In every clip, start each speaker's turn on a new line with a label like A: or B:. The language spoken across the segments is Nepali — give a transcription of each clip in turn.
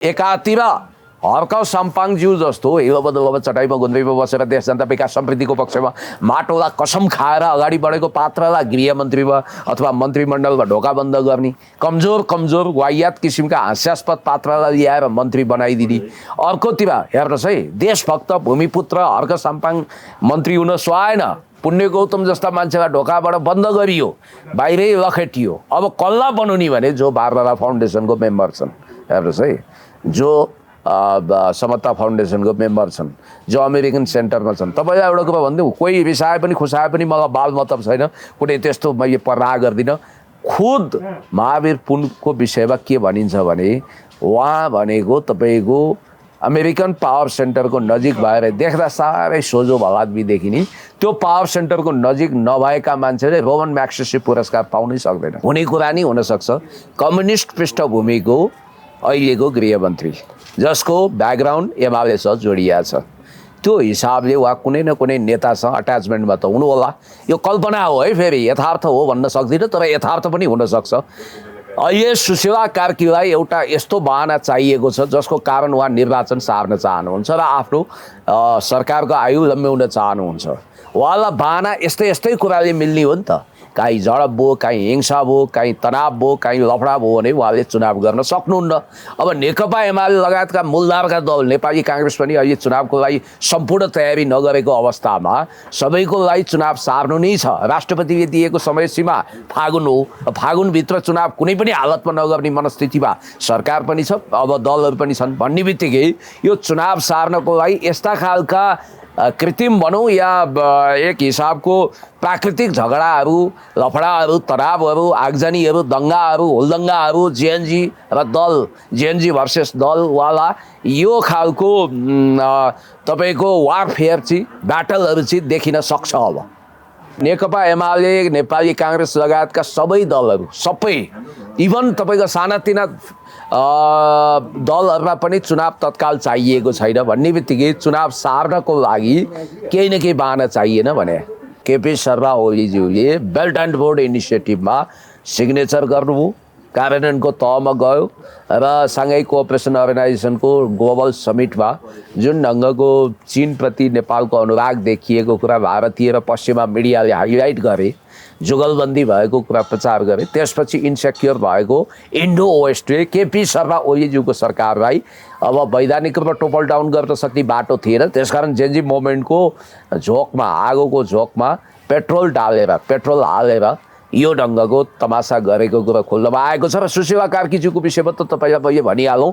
A: एकातिर हर्क सम्पाङज्यू जस्तो हिलो बदल चटाइमा गुन्द्रीमा बसेर देश जनता विकास समृद्धिको पक्षमा माटोलाई कसम खाएर अगाडि बढेको पात्रलाई गृहमन्त्रीमा अथवा मन्त्रीमण्डलमा ढोका बन्द गर्ने, कमजोर वाहियात किसिमका हास्यास्पद पात्रलाई ल्याएर मन्त्री बनाइदिने। अर्कोतिर हेर्नुहोस् है, देशभक्त भूमिपुत्र हर्क सम्पाङ मन्त्री हुन सुहाएन, पुण्य गौतम जस्ता मान्छेलाई ढोकाबाट बन्द गरियो, बाहिरै लखेटियो। अब कसलाई बनाउने भने जो बारबारा फाउन्डेसनको मेम्बर छन्, हेर्नुहोस् है, जो समता फाउन्डेसनको मेम्बर छन्, जो अमेरिकन सेन्टरमा छन्। तपाईँलाई एउटा कुरा भनिदिउँ, कोही रिसाए पनि खुसाए पनि मलाई बाल मतलब छैन, कुनै त्यस्तो मैले पर्वाह गर्दिनँ। खुद महावीर पुनको विषयमा के भनिन्छ भने उहाँ भनेको तपाईँको अमेरिकन पावर सेन्टरको नजिक भएर देख्दा साह्रै सोझो भलादमी देखिने, त्यो पावर सेन्टरको नजिक नभएका मान्छेले रोमन म्याग्सेसे पुरस्कार पाउनै सक्दैन। हुने कुरा नि हुनसक्छ कम्युनिस्ट पृष्ठभूमिको अहिलेको गृहमन्त्री, जसको ब्याकग्राउन्ड एमालेसँग जोडिया छ, त्यो हिसाबले वा कुनै न कुनै नेतासँग अट्याचमेन्टमा त हुनु होला। यो कल्पना हो है, फेरि यथार्थ हो भन्न सक्दिनँ, तर यथार्थ पनि हुनसक्छ। अहिले सुशीला कार्कीलाई एउटा यस्तो बहाना चाहिएको छ जसको कारण उहाँ निर्वाचन सार्न चाहनुहुन्छ र आफ्नो सरकारको आयु लम्ब्याउन चाहनुहुन्छ। उहाँलाई बहाना यस्तै कुराले मिल्ने हो नि त। काहीँ झडप भयो, काहीँ हिंसा भयो, काहीँ तनाव भयो, काहीँ लफडा भयो भने उहाँले चुनाव गर्न सक्नुहुन्न। अब नेकपा एमाले लगायतका मूलधारका दल, नेपाली काङ्ग्रेस पनि अहिले चुनावको लागि सम्पूर्ण तयारी नगरेको अवस्थामा सबैको लागि चुनाव सार्नु नै छ। राष्ट्रपतिले दिएको समय सीमा फागुन हो। फागुनभित्र चुनाव कुनै पनि हालतमा नगर्ने मनस्थितिमा सरकार पनि छ, अब दलहरू पनि छन्। भन्ने बित्तिकै यो चुनाव सार्नको लागि यस्ता खालका कृत्रिम भनौँ या एक हिसाबको प्राकृतिक झगडाहरू, लफडाहरू, तनावहरू, आगजनीहरू, दङ्गाहरू, होलदङ्गाहरू, जेएनजी र दल, जेएनजी भर्सेस दलवाला यो खालको तपाईँको वारफेयर चाहिँ, ब्याटलहरू चाहिँ देखिन सक्छ। अब नेकपा एमाले, नेपाली काङ्ग्रेस लगायतका सबै दलहरू, सबै इभन तपाईँको सानातिना दलहरूमा पनि चुनाव तत्काल चाहिएको छैन। भन्ने बित्तिकै चुनाव सार्नको लागि केही न केही बहाना चाहिएन भने केपी शर्मा ओलीज्यूले बेल्ट एन्ड रोड इनिसिएटिभमा सिग्नेचर गर्नुभयो, कार्यान्वयनको तहमा गयो र साङ्घाई कोअपरेसन अर्गनाइजेसनको ग्लोबल समिटमा जुन ढङ्गको चीनप्रति नेपालको अनुराग देखिएको कुरा भारतीय र पश्चिमा मिडियाले हाइलाइट गरे, जुगलबन्दी भएको कुरा प्रचार गरे, त्यसपछि इन्सेक्योर भएको इन्डो वेस्टले केपी शर्मा ओलीज्यूको सरकारलाई अब वैधानिक रूपमा टोपल डाउन गर्न सक्ने बाटो थिएन। त्यसकारण जेएनजी मुभमेन्टको झोकमा, आगोको झोकमा पेट्रोल हालेर यो ढङ्गको तमासा गरेको कुरा खुल्नमा आएको छ। र सुशीला कार्कीज्यूको विषयमा त तपाईँलाई मैले भनिहालौँ,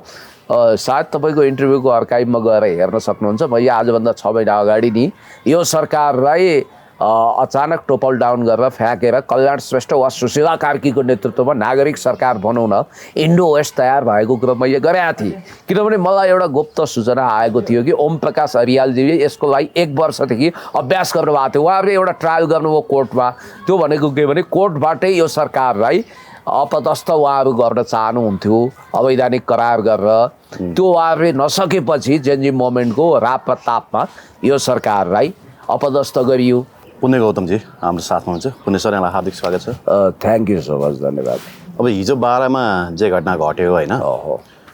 A: सायद तपाईँको इन्टरभ्यूको आर्काइभमा गएर हेर्न सक्नुहुन्छ। मैले आजभन्दा 6 महिना अगाडि नि यो सरकारलाई अचानक टोपल डाउन गरेर फ्याँकेर कल्याण श्रेष्ठ वा सुशीला कार्कीको नेतृत्वमा नागरिक सरकार बनाउन इन्डो वेस्ट तयार भएको कुरा मैले गरेका थिएँ। किनभने मलाई एउटा गुप्त सूचना आएको थियो कि ओम प्रकाश अरियालजीले यसको लागि 1 वर्षदेखि अभ्यास गर्नुभएको थियो। उहाँहरूले एउटा ट्रायल गर्नुभयो कोर्टमा। त्यो भनेको के भने कोर्टबाटै यो सरकारलाई अपदस्थ उहाँहरू गर्न चाहनुहुन्थ्यो अवैधानिक करार गरेर। त्यो उहाँहरूले नसकेपछि जेएनजी मुभमेन्टको राप र तापमा यो सरकारलाई अपदस्थ गरियो।
B: पुण्य गौतमजी हाम्रो साथमा हुन्छ। पुण्य सर, यहाँलाई हार्दिक स्वागत छ।
A: थ्याङ्क यू सो मच, धन्यवाद।
B: अब हिजो बारामा जे घटना घट्यो होइन,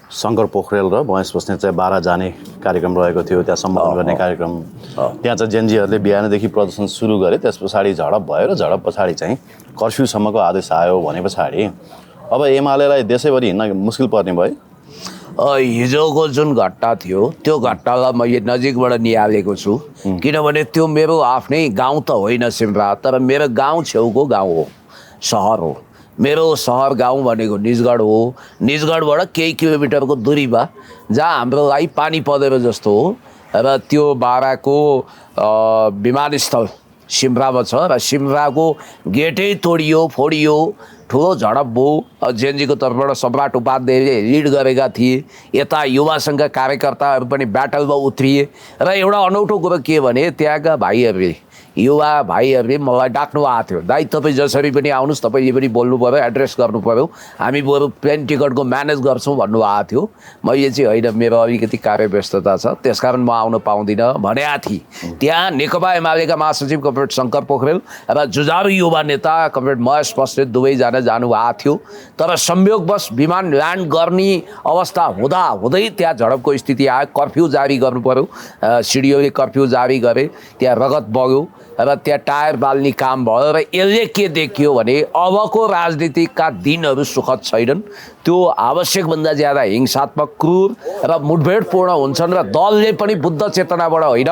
B: शङ्कर पोखरेल र महेश बस्नेत चाहिँ बारा जाने कार्यक्रम रहेको थियो, त्यहाँ सम्बोधन गर्ने कार्यक्रम। त्यहाँ चाहिँ जेएनजीहरूले बिहानदेखि प्रदर्शन सुरु गरे, त्यस पछाडि झडप भयो र झडप पछाडि चाहिँ कर्फ्यूसम्मको आदेश आयो भने पछाडि अब एमालेलाई देशैभरि हिँड्न मुस्किल पर्ने भयो।
A: हिजोको जुन घटना थियो त्यो घटनालाई मैले नजिकबाट निहालेको छु, किनभने त्यो मेरो आफ्नै गाउँ त होइन सिमरा, तर मेरो गाउँ छेउको गाउँ हो, सहर हो। मेरो सहर गाउँ भनेको निजगढ हो। निजगढबाट केही किलोमिटरको दूरीमा जहाँ हाम्रो लागि पानी परेर जस्तो हो र त्यो बाराको विमानस्थल सिमरामा छ र सिमराको गेटै तोडियो, फोडियो, ठुलो झडप भयो। जेएनजीको तर्फबाट सम्राट उपाध्यायले लिड गरेका थिए। यता युवा सङ्घका कार्यकर्ताहरू पनि ब्याटलमा उत्रिए र एउटा अनौठो कुरो के भने त्यहाँका भाइहरूले युवा भाइहरूले मलाई डाक्नु आएको थियो, दाइ तपाईँ जसरी पनि आउनुहोस्, तपाईँले पनि बोल्नु पऱ्यो, एड्रेस गर्नु पऱ्यो, हामी बरु प्लेन टिकटको म्यानेज गर्छौँ भन्नुभएको थियो। मैले चाहिँ होइन, मेरो अलिकति कार्यव्यस्तता छ, त्यसकारण म आउन पाउँदिनँ भनेको थिएँ। त्यहाँ नेकपा एमालेका महासचिव कमरेड शङ्कर पोखरेल र जुझारु युवा नेता कमरेड महेश बस्नेत दुवैजना जानुभएको थियो। तर संयोगवश विमान ल्यान्ड गर्ने अवस्था हुँदै त्यहाँ झडपको स्थिति आयो। कर्फ्यू जारी गर्नु पऱ्यो, सिडिओले कर्फ्यू जारी गरे, त्यहाँ रगत बग्यो र त्यहाँ टायर बाल्ने काम भयो र यसले के देखियो भने अबको राजनीतिका दिनहरू सुखद छैनन्। त्यो आवश्यकभन्दा ज्यादा हिंसात्मक, क्रूर र मुठभेडपूर्ण हुन्छन् र दलले पनि बुद्ध चेतनाबाट होइन,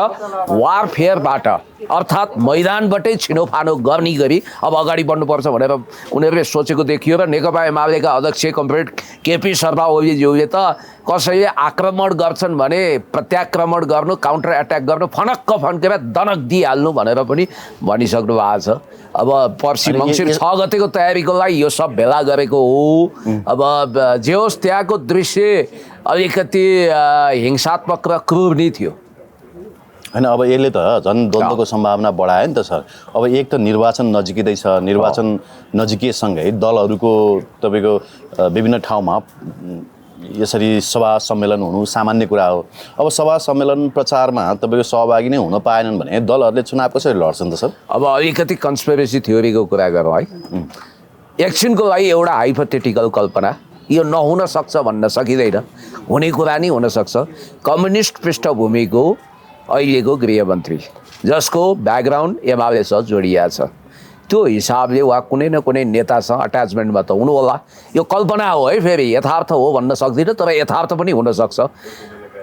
A: वारफेयरबाट अर्थात् मैदानबाटै छिनोफानो गर्ने गरी अब अगाडि बढ्नुपर्छ भनेर उनीहरूले सोचेको देखियो। र नेकपा एमालेका अध्यक्ष कमरेड केपी शर्मा ओलीज्यूले त कसैले आक्रमण गर्छन् भने प्रत्याक्रमण गर्नु, काउन्टर एट्याक गर्नु, फनक्क फन्केर दनक दिइहाल्नु भनेर पनि भनिसक्नु भएको छ। अब पर्सि मङ्सिर 6 गतेको तयारीको लागि यो सब भेला गरेको हो। अब जे होस्, त्यहाँको दृश्य अलिकति हिंसात्मक र क्रूर नै थियो।
B: होइन, अब यसले त झन् द्वन्द्वको सम्भावना बढायो नि त सर। अब एक त निर्वाचन नजिकै छ, निर्वाचन नजिकैसँगै दलहरूको तपाईँको विभिन्न ठाउँमा यसरी सभा सम्मेलन हुनु सामान्य कुरा हो। अब सभा सम्मेलन प्रचारमा तपाईँको सहभागी नै हुन पाएनन् भने दलहरूले चुनाव कसरी लड्छन् त सर?
A: अब अलिकति कन्स्पिरेसी थ्योरीको कुरा गरौँ है। एकछिनको लागि एउटा हाइपोथेटिकल कल्पना, यो नहुन सक्छ भन्न सकिँदैन, हुने कुरा नै हुनसक्छ। कम्युनिस्ट पृष्ठभूमिको अहिलेको गृहमन्त्री जसको ब्याकग्राउन्ड एमालेसँग जोडिया छ, त्यो हिसाबले वा कुनै न कुनै नेतासँग अट्याचमेन्टमा त हुनु होला। यो कल्पना हो है, फेरि यथार्थ हो भन्न सक्दिनँ, तर यथार्थ पनि हुनसक्छ।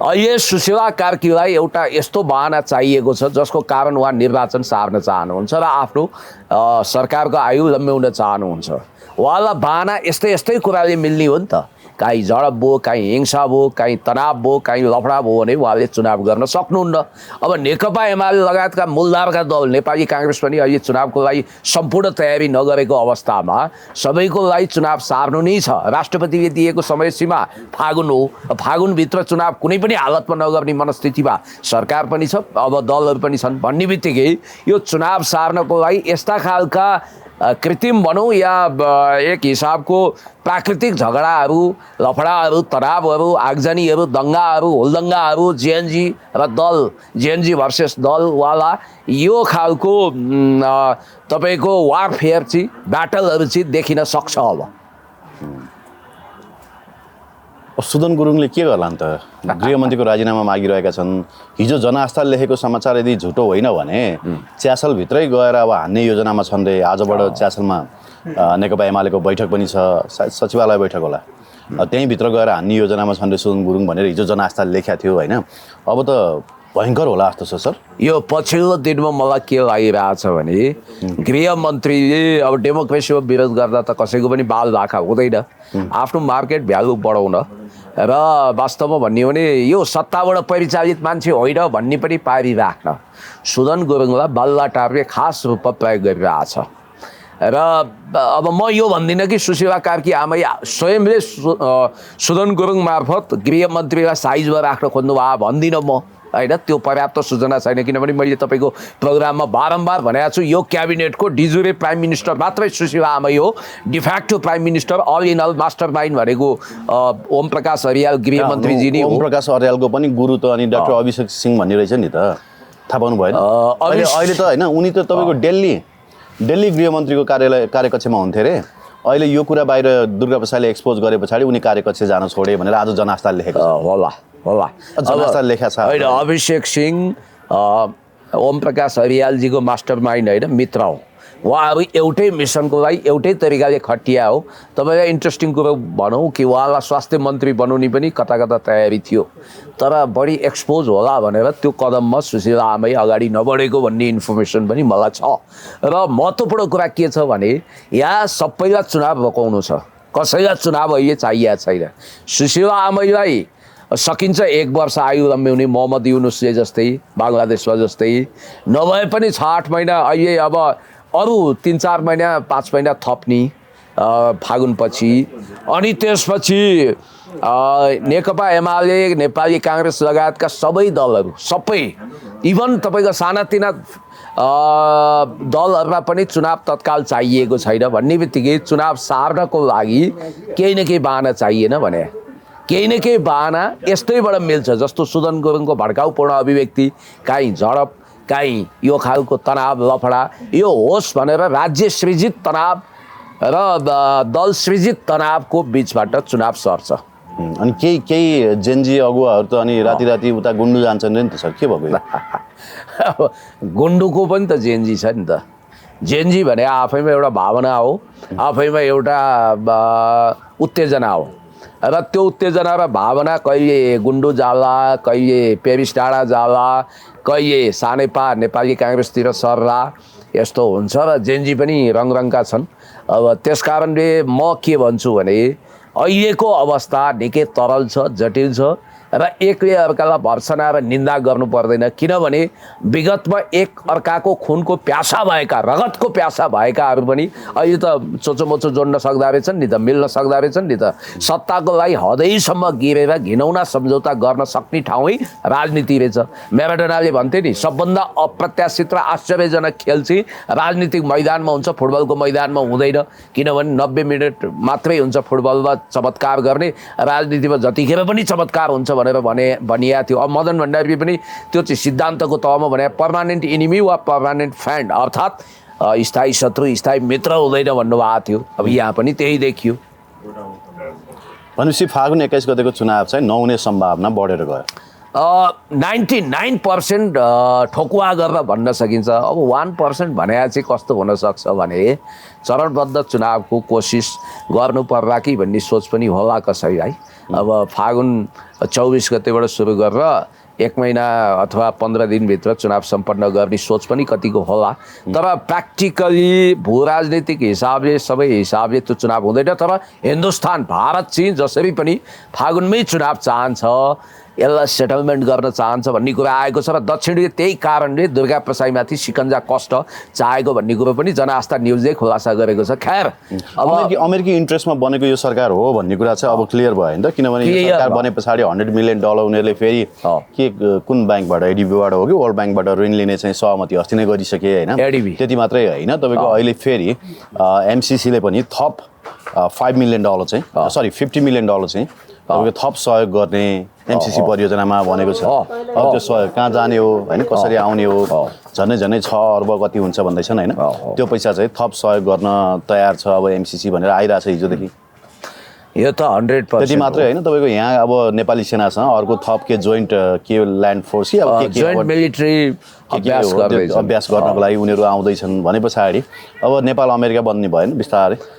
A: अहिले सुशीला कार्कीलाई एउटा यस्तो बहाना चाहिएको छ जसको कारण उहाँ निर्वाचन सार्न चाहनुहुन्छ र आफ्नो सरकारको आयु लम्ब्याउन चाहनुहुन्छ। उहाँलाई बहाना यस्तै कुराले मिल्ने हो नि त। काहीँ झडप भयो, काहीँ हिंसा भयो, काहीँ तनाव भयो, काहीँ लफडा भयो भने उहाँले चुनाव गर्न सक्नुहुन्न। अब नेकपा एमाले लगायतका मूलधारका दल, नेपाली काङ्ग्रेस पनि अहिले चुनावको लागि सम्पूर्ण तयारी नगरेको अवस्थामा सबैको लागि चुनाव सार्नु नै छ। राष्ट्रपतिले दिएको समय सीमा फागुन हो। फागुनभित्र चुनाव कुनै पनि हालतमा नगर्ने मनस्थितिमा सरकार पनि छ, अब दलहरू पनि छन् भन्ने बित्तिकै यो चुनाव सार्नको लागि यस्ता खालका कृत्रिम भनौँ या एक हिसाबको प्राकृतिक झगडाहरू, लफडाहरू, तनावहरू, आगजनीहरू, दङ्गाहरू, हुलदङ्गाहरू, जेएनजी र दल, जेएनजी भर्सेस दलवाला यो खालको तपाईँको वारफेयर चाहिँ, ब्याटलहरू चाहिँ देखिन सक्छ।
B: अब सुदन गुरुङले के गर्ला नि त? गृहमन्त्रीको राजीनामा मागिरहेका छन्। हिजो जनआस्था लेखेको समाचार यदि झुटो होइन भने च्यासलभित्रै गएर अब हान्ने योजनामा छन् रे। आजबाट च्यासलमा नेकपा एमालेको बैठक पनि छ, सायद सचिवालय बैठक होला, त्यहीँभित्र गएर हान्ने योजनामा छन् रे सुदन गुरुङ भनेर हिजो जनआस्था लेखेको थियो होइन। अब त भयङ्कर होला जस्तो छ सर। यो
A: पछिल्लो दिनमा मलाई के लागिरहेछ भने गृहमन्त्रीले अब डेमोक्रेसीको विरोध गर्दा त कसैको पनि बाल भाका हुँदैन, आफ्नो मार्केट भ्यालु बढाउन र वास्तवमा भन्ने हो भने यो सत्ताबाट परिचालित मान्छे होइन भन्ने पनि पारिराख्न सुदन गुरुङलाई बल्ला टार्गे खास रूपमा प्रयोग गरिरहेछ। र अब म यो भन्दिनँ कि सुशीला कार्की आमै स्वयंले सुदन गुरुङ मार्फत गृहमन्त्रीलाई साइजमा राख्न खोज्नुभयो भन्दिनँ म होइन। त्यो पर्याप्त सूचना छैन, किनभने मैले तपाईँको प्रोग्राममा बारम्बार भनेको छु यो क्याबिनेटको डिजुरे प्राइम मिनिस्टर मात्रै सुशीला आमै हो। De facto prime minister, all in all master mind Om प्रकाश अर्याल गृहमन्त्रीजी नै हो।
B: ओम प्रकाश अर्यालको पनि गुरु त अनि डाक्टर अभिषेक सिंह भन्ने रहेछ नि त, थाहा पाउनु भएन? अहिले त होइन, उनी त तपाईँको दिल्ली गृहमन्त्रीको कार्यकक्षमा हुन्थे अरे। अहिले यो कुरा बाहिर दुर्गा प्रसादले एक्सपोज गरे पछाडि उनी कार्यकक्ष जान छोडे भनेर आज जनआस्था लेखेको
A: होला।
B: जनआस्था लेखा छ
A: होइन। अभिषेक सिंह ओम प्रकाश अर्यालजीको मास्टर माइन्ड होइन, मित्र हो। उहाँहरू एउटै मिसनको लागि एउटै तरिकाले खटिया हो। तपाईँलाई इन्ट्रेस्टिङ कुरो भनौँ कि उहाँलाई स्वास्थ्य मन्त्री बनाउने पनि कता तयारी थियो, तर बढी एक्सपोज होला भनेर त्यो कदममा सुशीला आमै अगाडि नबढेको भन्ने इन्फर्मेसन पनि मलाई छ। र महत्त्वपूर्ण कुरा के छ भने यहाँ सबैलाई चुनाव रोकाउनु छ, कसैलाई चुनाव अहिले चाहिएको छैन। सुशीला आमैलाई सकिन्छ 1 वर्ष आयु लम्ब्याउने, मोहम्मद युनुसले जस्तै, बङ्गलादेशमा जस्तै नभए पनि 6-8 महिना, अहिले अब अरू 3-4 महिना 5 महिना थप्ने फागुनपछि। अनि त्यसपछि नेकपा एमाले, नेपाली काङ्ग्रेस लगायतका सबै दलहरू सबै इभन तपाईँको सानातिना दलहरूलाई पनि चुनाव तत्काल चाहिएको छैन भन्ने बित्तिकै चुनाव सार्नको लागि केही न केही बाहना चाहिएन भने केही न केही बाहना यस्तैबाट मिल्छ। जस्तो सुदन गुरुङको भड्काउपूर्ण अभिव्यक्ति, काहीँ झडप, काहीँ यो खालको तनाव लफडा, यो होस् भनेर राज्य सृजित तनाव र दल सृजित तनावको बिचबाट चुनाव सर्छ।
B: अनि केही जेनजी अगुवाहरू त अनि राति राति उता गुन्डु जान्छन् नि त सर, के भएको?
A: गुन्डुको पनि त जेनजी छ नि त। जेनजी भने आफैमा एउटा भावना हो, आफैमा एउटा उत्तेजना हो र त्यो उत्तेजना र भावना कहिले गुन्डु जाला, कहिले पेरिस डाँडा जाला, कहिले सानेपा नेपाली काङ्ग्रेसतिर सर्ला, यस्तो हुन्छ र जेनजी पनि रङरङका छन्। अब त्यस कारणले म के भन्छु भने अहिलेको अवस्था निकै तरल छ, जटिल छ र एकले अर्कालाई भर्सना र निन्दा गर्नु पर्दैन। किनभने विगतमा एक अर्काको खुनको प्यासा भएका, रगतको प्यासा भएकाहरू पनि अहिले त चोचोमोचो जोड्न सक्दा रहेछन् नि त, मिल्न सक्दा रहेछन् नि त। सत्ताको लागि हदैसम्म गिरेर घिनौना सम्झौता गर्न सक्ने ठाउँै राजनीति रहेछ। म्याराडोनाले भन्थे नि, सबभन्दा अप्रत्याशित र आश्चर्यजनक खेल चाहिँ राजनीतिक मैदानमा हुन्छ, फुटबलको मैदानमा हुँदैन। किनभने 90 मिनट मात्रै हुन्छ फुटबलमा चमत्कार गर्ने, राजनीतिमा जतिखेर पनि चमत्कार हुन्छ भनेर भनिया थियो। अब मदन भण्डारी पनि त्यो चाहिँ सिद्धान्तको तहमा भने पर्मानेन्ट इनिमी वा पर्मानेन्ट फ्रेन्ड, अर्थात् स्थायी शत्रु स्थायी मित्र हुँदैन भन्नुभएको थियो। अब यहाँ पनि त्यही देखियो।
B: भनेपछि फागुन 21 गतेको चुनाव चाहिँ नहुने सम्भावना बढेर गयो।
A: 99% ठोकुवा गरेर भन्न सकिन्छ। अब 1% भने चाहिँ कस्तो हुनसक्छ भने चरणबद्ध चुनावको कोसिस गर्नु पर्ला कि भन्ने सोच पनि होला कसै है। अब फागुन 24 गतेबाट सुरु गरेर 1 महिना अथवा 15 दिनभित्र चुनाव सम्पन्न गर्ने सोच पनि कतिको होला। तर प्र्याक्टिकली भू राजनीतिक हिसाबले सबै हिसाबले त्यो चुनाव हुँदैन। तर हिन्दुस्तान, भारत चाहिँ जसरी पनि फागुनमै चुनाव चाहन्छ, यसलाई सेटलमेन्ट गर्न चाहन्छ भन्ने कुरा आएको छ र दक्षिणले त्यही कारणले दुर्गा प्रसाईमाथि सिकन्जा कष्ट चाहेको भन्ने कुरो पनि जनआस्था न्युजले खुलासा गरेको छ। खैर
B: अब अमेरिकी इन्ट्रेस्टमा बनेको यो सरकार हो भन्ने कुरा चाहिँ अब क्लियर भयो नि त। किनभने यो सरकार बने पछाडि $100 मिलियन उनीहरूले फेरि के कुन ब्याङ्कबाट, एडिबीबाट हो कि वर्ल्ड ब्याङ्कबाट ऋण लिने चाहिँ सहमति अस्ति नै गरिसके होइन। त्यति मात्रै होइन, तपाईँको अहिले फेरि एमसिसीले पनि थप $50 मिलियन चाहिँ $50 मिलियन चाहिँ तपाईँको थप सहयोग गर्ने एमसिसी परियोजनामा भनेको छ। अब त्यो सहयोग कहाँ जाने हो होइन, कसरी आउने हो, झन्डै 6 अर्ब कति हुन्छ भन्दैछन् होइन। त्यो पैसा चाहिँ थप सहयोग गर्न तयार छ अब एमसिसी भनेर आइरहेछ हिजोदेखि।
A: यो त 100%।
B: त्यति मात्रै होइन, तपाईँको यहाँ अब नेपाली सेनासँग अर्को थप के जोइन्ट के ल्यान्ड फोर्स कि अब के
A: जोइन्ट मिलिट्री
B: अभ्यास गर्नको लागि उनीहरू आउँदैछन् भने पछाडि अब नेपाल अमेरिका बन्ने भयो नि बिस्तारै।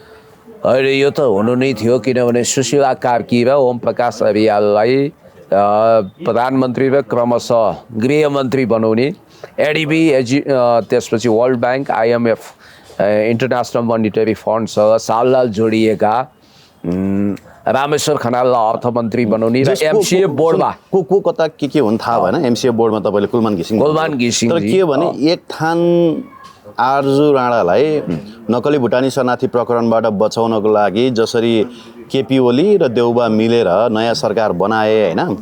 A: अहिले यो त हुनु नै थियो, किनभने सुशीला कार्की र ओम प्रकाश अरियाललाई प्रधानमन्त्री र क्रमशः गृहमन्त्री बनाउने, एडिबी त्यसपछि world bank, IMF international monetary फन्डसँग साललाल जोडिएका रामेश्वर खनाललाई अर्थमन्त्री बनाउने र एमसिए बोर्डमा
B: को कता के हुन् थाहा भएन। एमसिए बोर्डमा तपाईँले कुलमान घिसिङ तर के भने एक थान आरजु राणालाई नक्कली भुटानी शरणार्थी प्रकरणबाट बचाउनको लागि जसरी केपी ओली र देउबा मिलेर नयाँ सरकार बनाए होइन,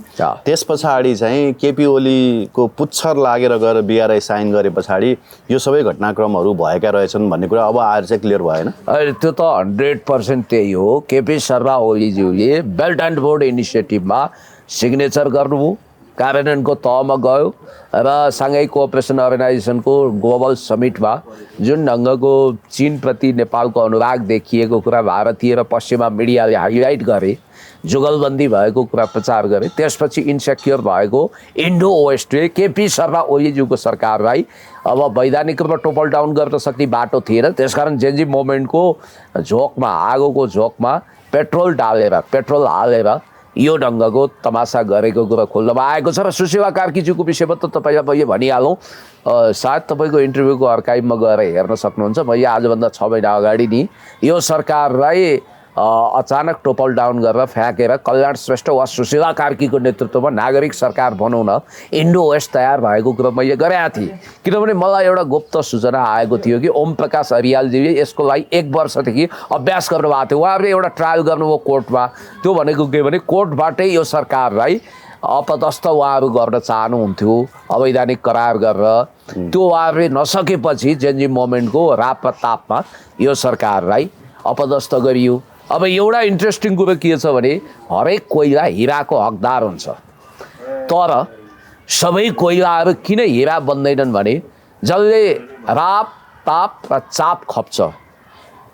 B: त्यस पछाडि चाहिँ केपी ओलीको पुच्छर लागेर गएर बिआरआई साइन गरे पछाडि यो सबै घटनाक्रमहरू भएका रहेछन् भन्ने कुरा अब आएर चाहिँ क्लियर भएन।
A: अहिले त्यो त 100% त्यही हो। केपी शर्मा ओलीज्यूले बेल्ट एन्ड रोड इनिसिएटिभमा सिग्नेचर गर्नुभयो, कार्यान्वयनको तहमा गयो र साङ्घाई कोअपरेसन अर्गनाइजेसनको ग्लोबल समिटमा जुन ढङ्गको चीनप्रति नेपालको अनुराग देखिएको कुरा भारतीय र पश्चिमा मिडियाले हाइलाइट गरे, जुगलबन्दी भएको कुरा प्रचार गरे, त्यसपछि इन्सेक्योर भएको इन्डो वेस्टले केपी शर्मा ओलीज्यूको सरकारलाई अब वैधानिक रूपमा टोपल डाउन गर्न सक्ने बाटो थिएन। त्यसकारण जेनजी मोमेन्टको झोकमा, आगोको झोकमा पेट्रोल हालेर यो ढङ्गको तमासा गरेको कुरा खोल्नमा आएको छ। र सुशीला कार्कीज्यूको विषयमा त तपाईँलाई मैले भनिहालौँ, सायद तपाईँको इन्टरभ्यूको अर्काइभमा गएर हेर्न सक्नुहुन्छ। मैले आजभन्दा 6 महिना अगाडि नि यो सरकारलाई अचानक टोपल डाउन गरेर फ्याँकेर कल्याण श्रेष्ठ वा सुशीला कार्कीको नेतृत्वमा नागरिक सरकार बनाउन इन्डो वेस्ट तयार भएको कुरा मैले गरेका थिएँ। किनभने मलाई एउटा गुप्त सूचना आएको थियो कि ओम प्रकाश अरियालजीले यसको लागि 1 वर्षदेखि अभ्यास गर्नुभएको थियो। उहाँहरूले एउटा ट्रायल गर्नुभयो कोर्टमा। त्यो भनेको के भने कोर्टबाटै यो सरकारलाई अपदस्थ उहाँहरू गर्न चाहनुहुन्थ्यो अवैधानिक करार गरेर, त्यो उहाँहरूले नसकेपछि जेनजी मोमेन्टको राप र तापमा यो सरकारलाई अपदस्थ गरियो। अब एउटा इन्ट्रेस्टिङ कुरो के छ भने हरेक कोइला हिराको हकदार हुन्छ, तर सबै कोइलाहरू किन हिरा बन्दैनन् भने जसले राप ताप र चाप खप्छ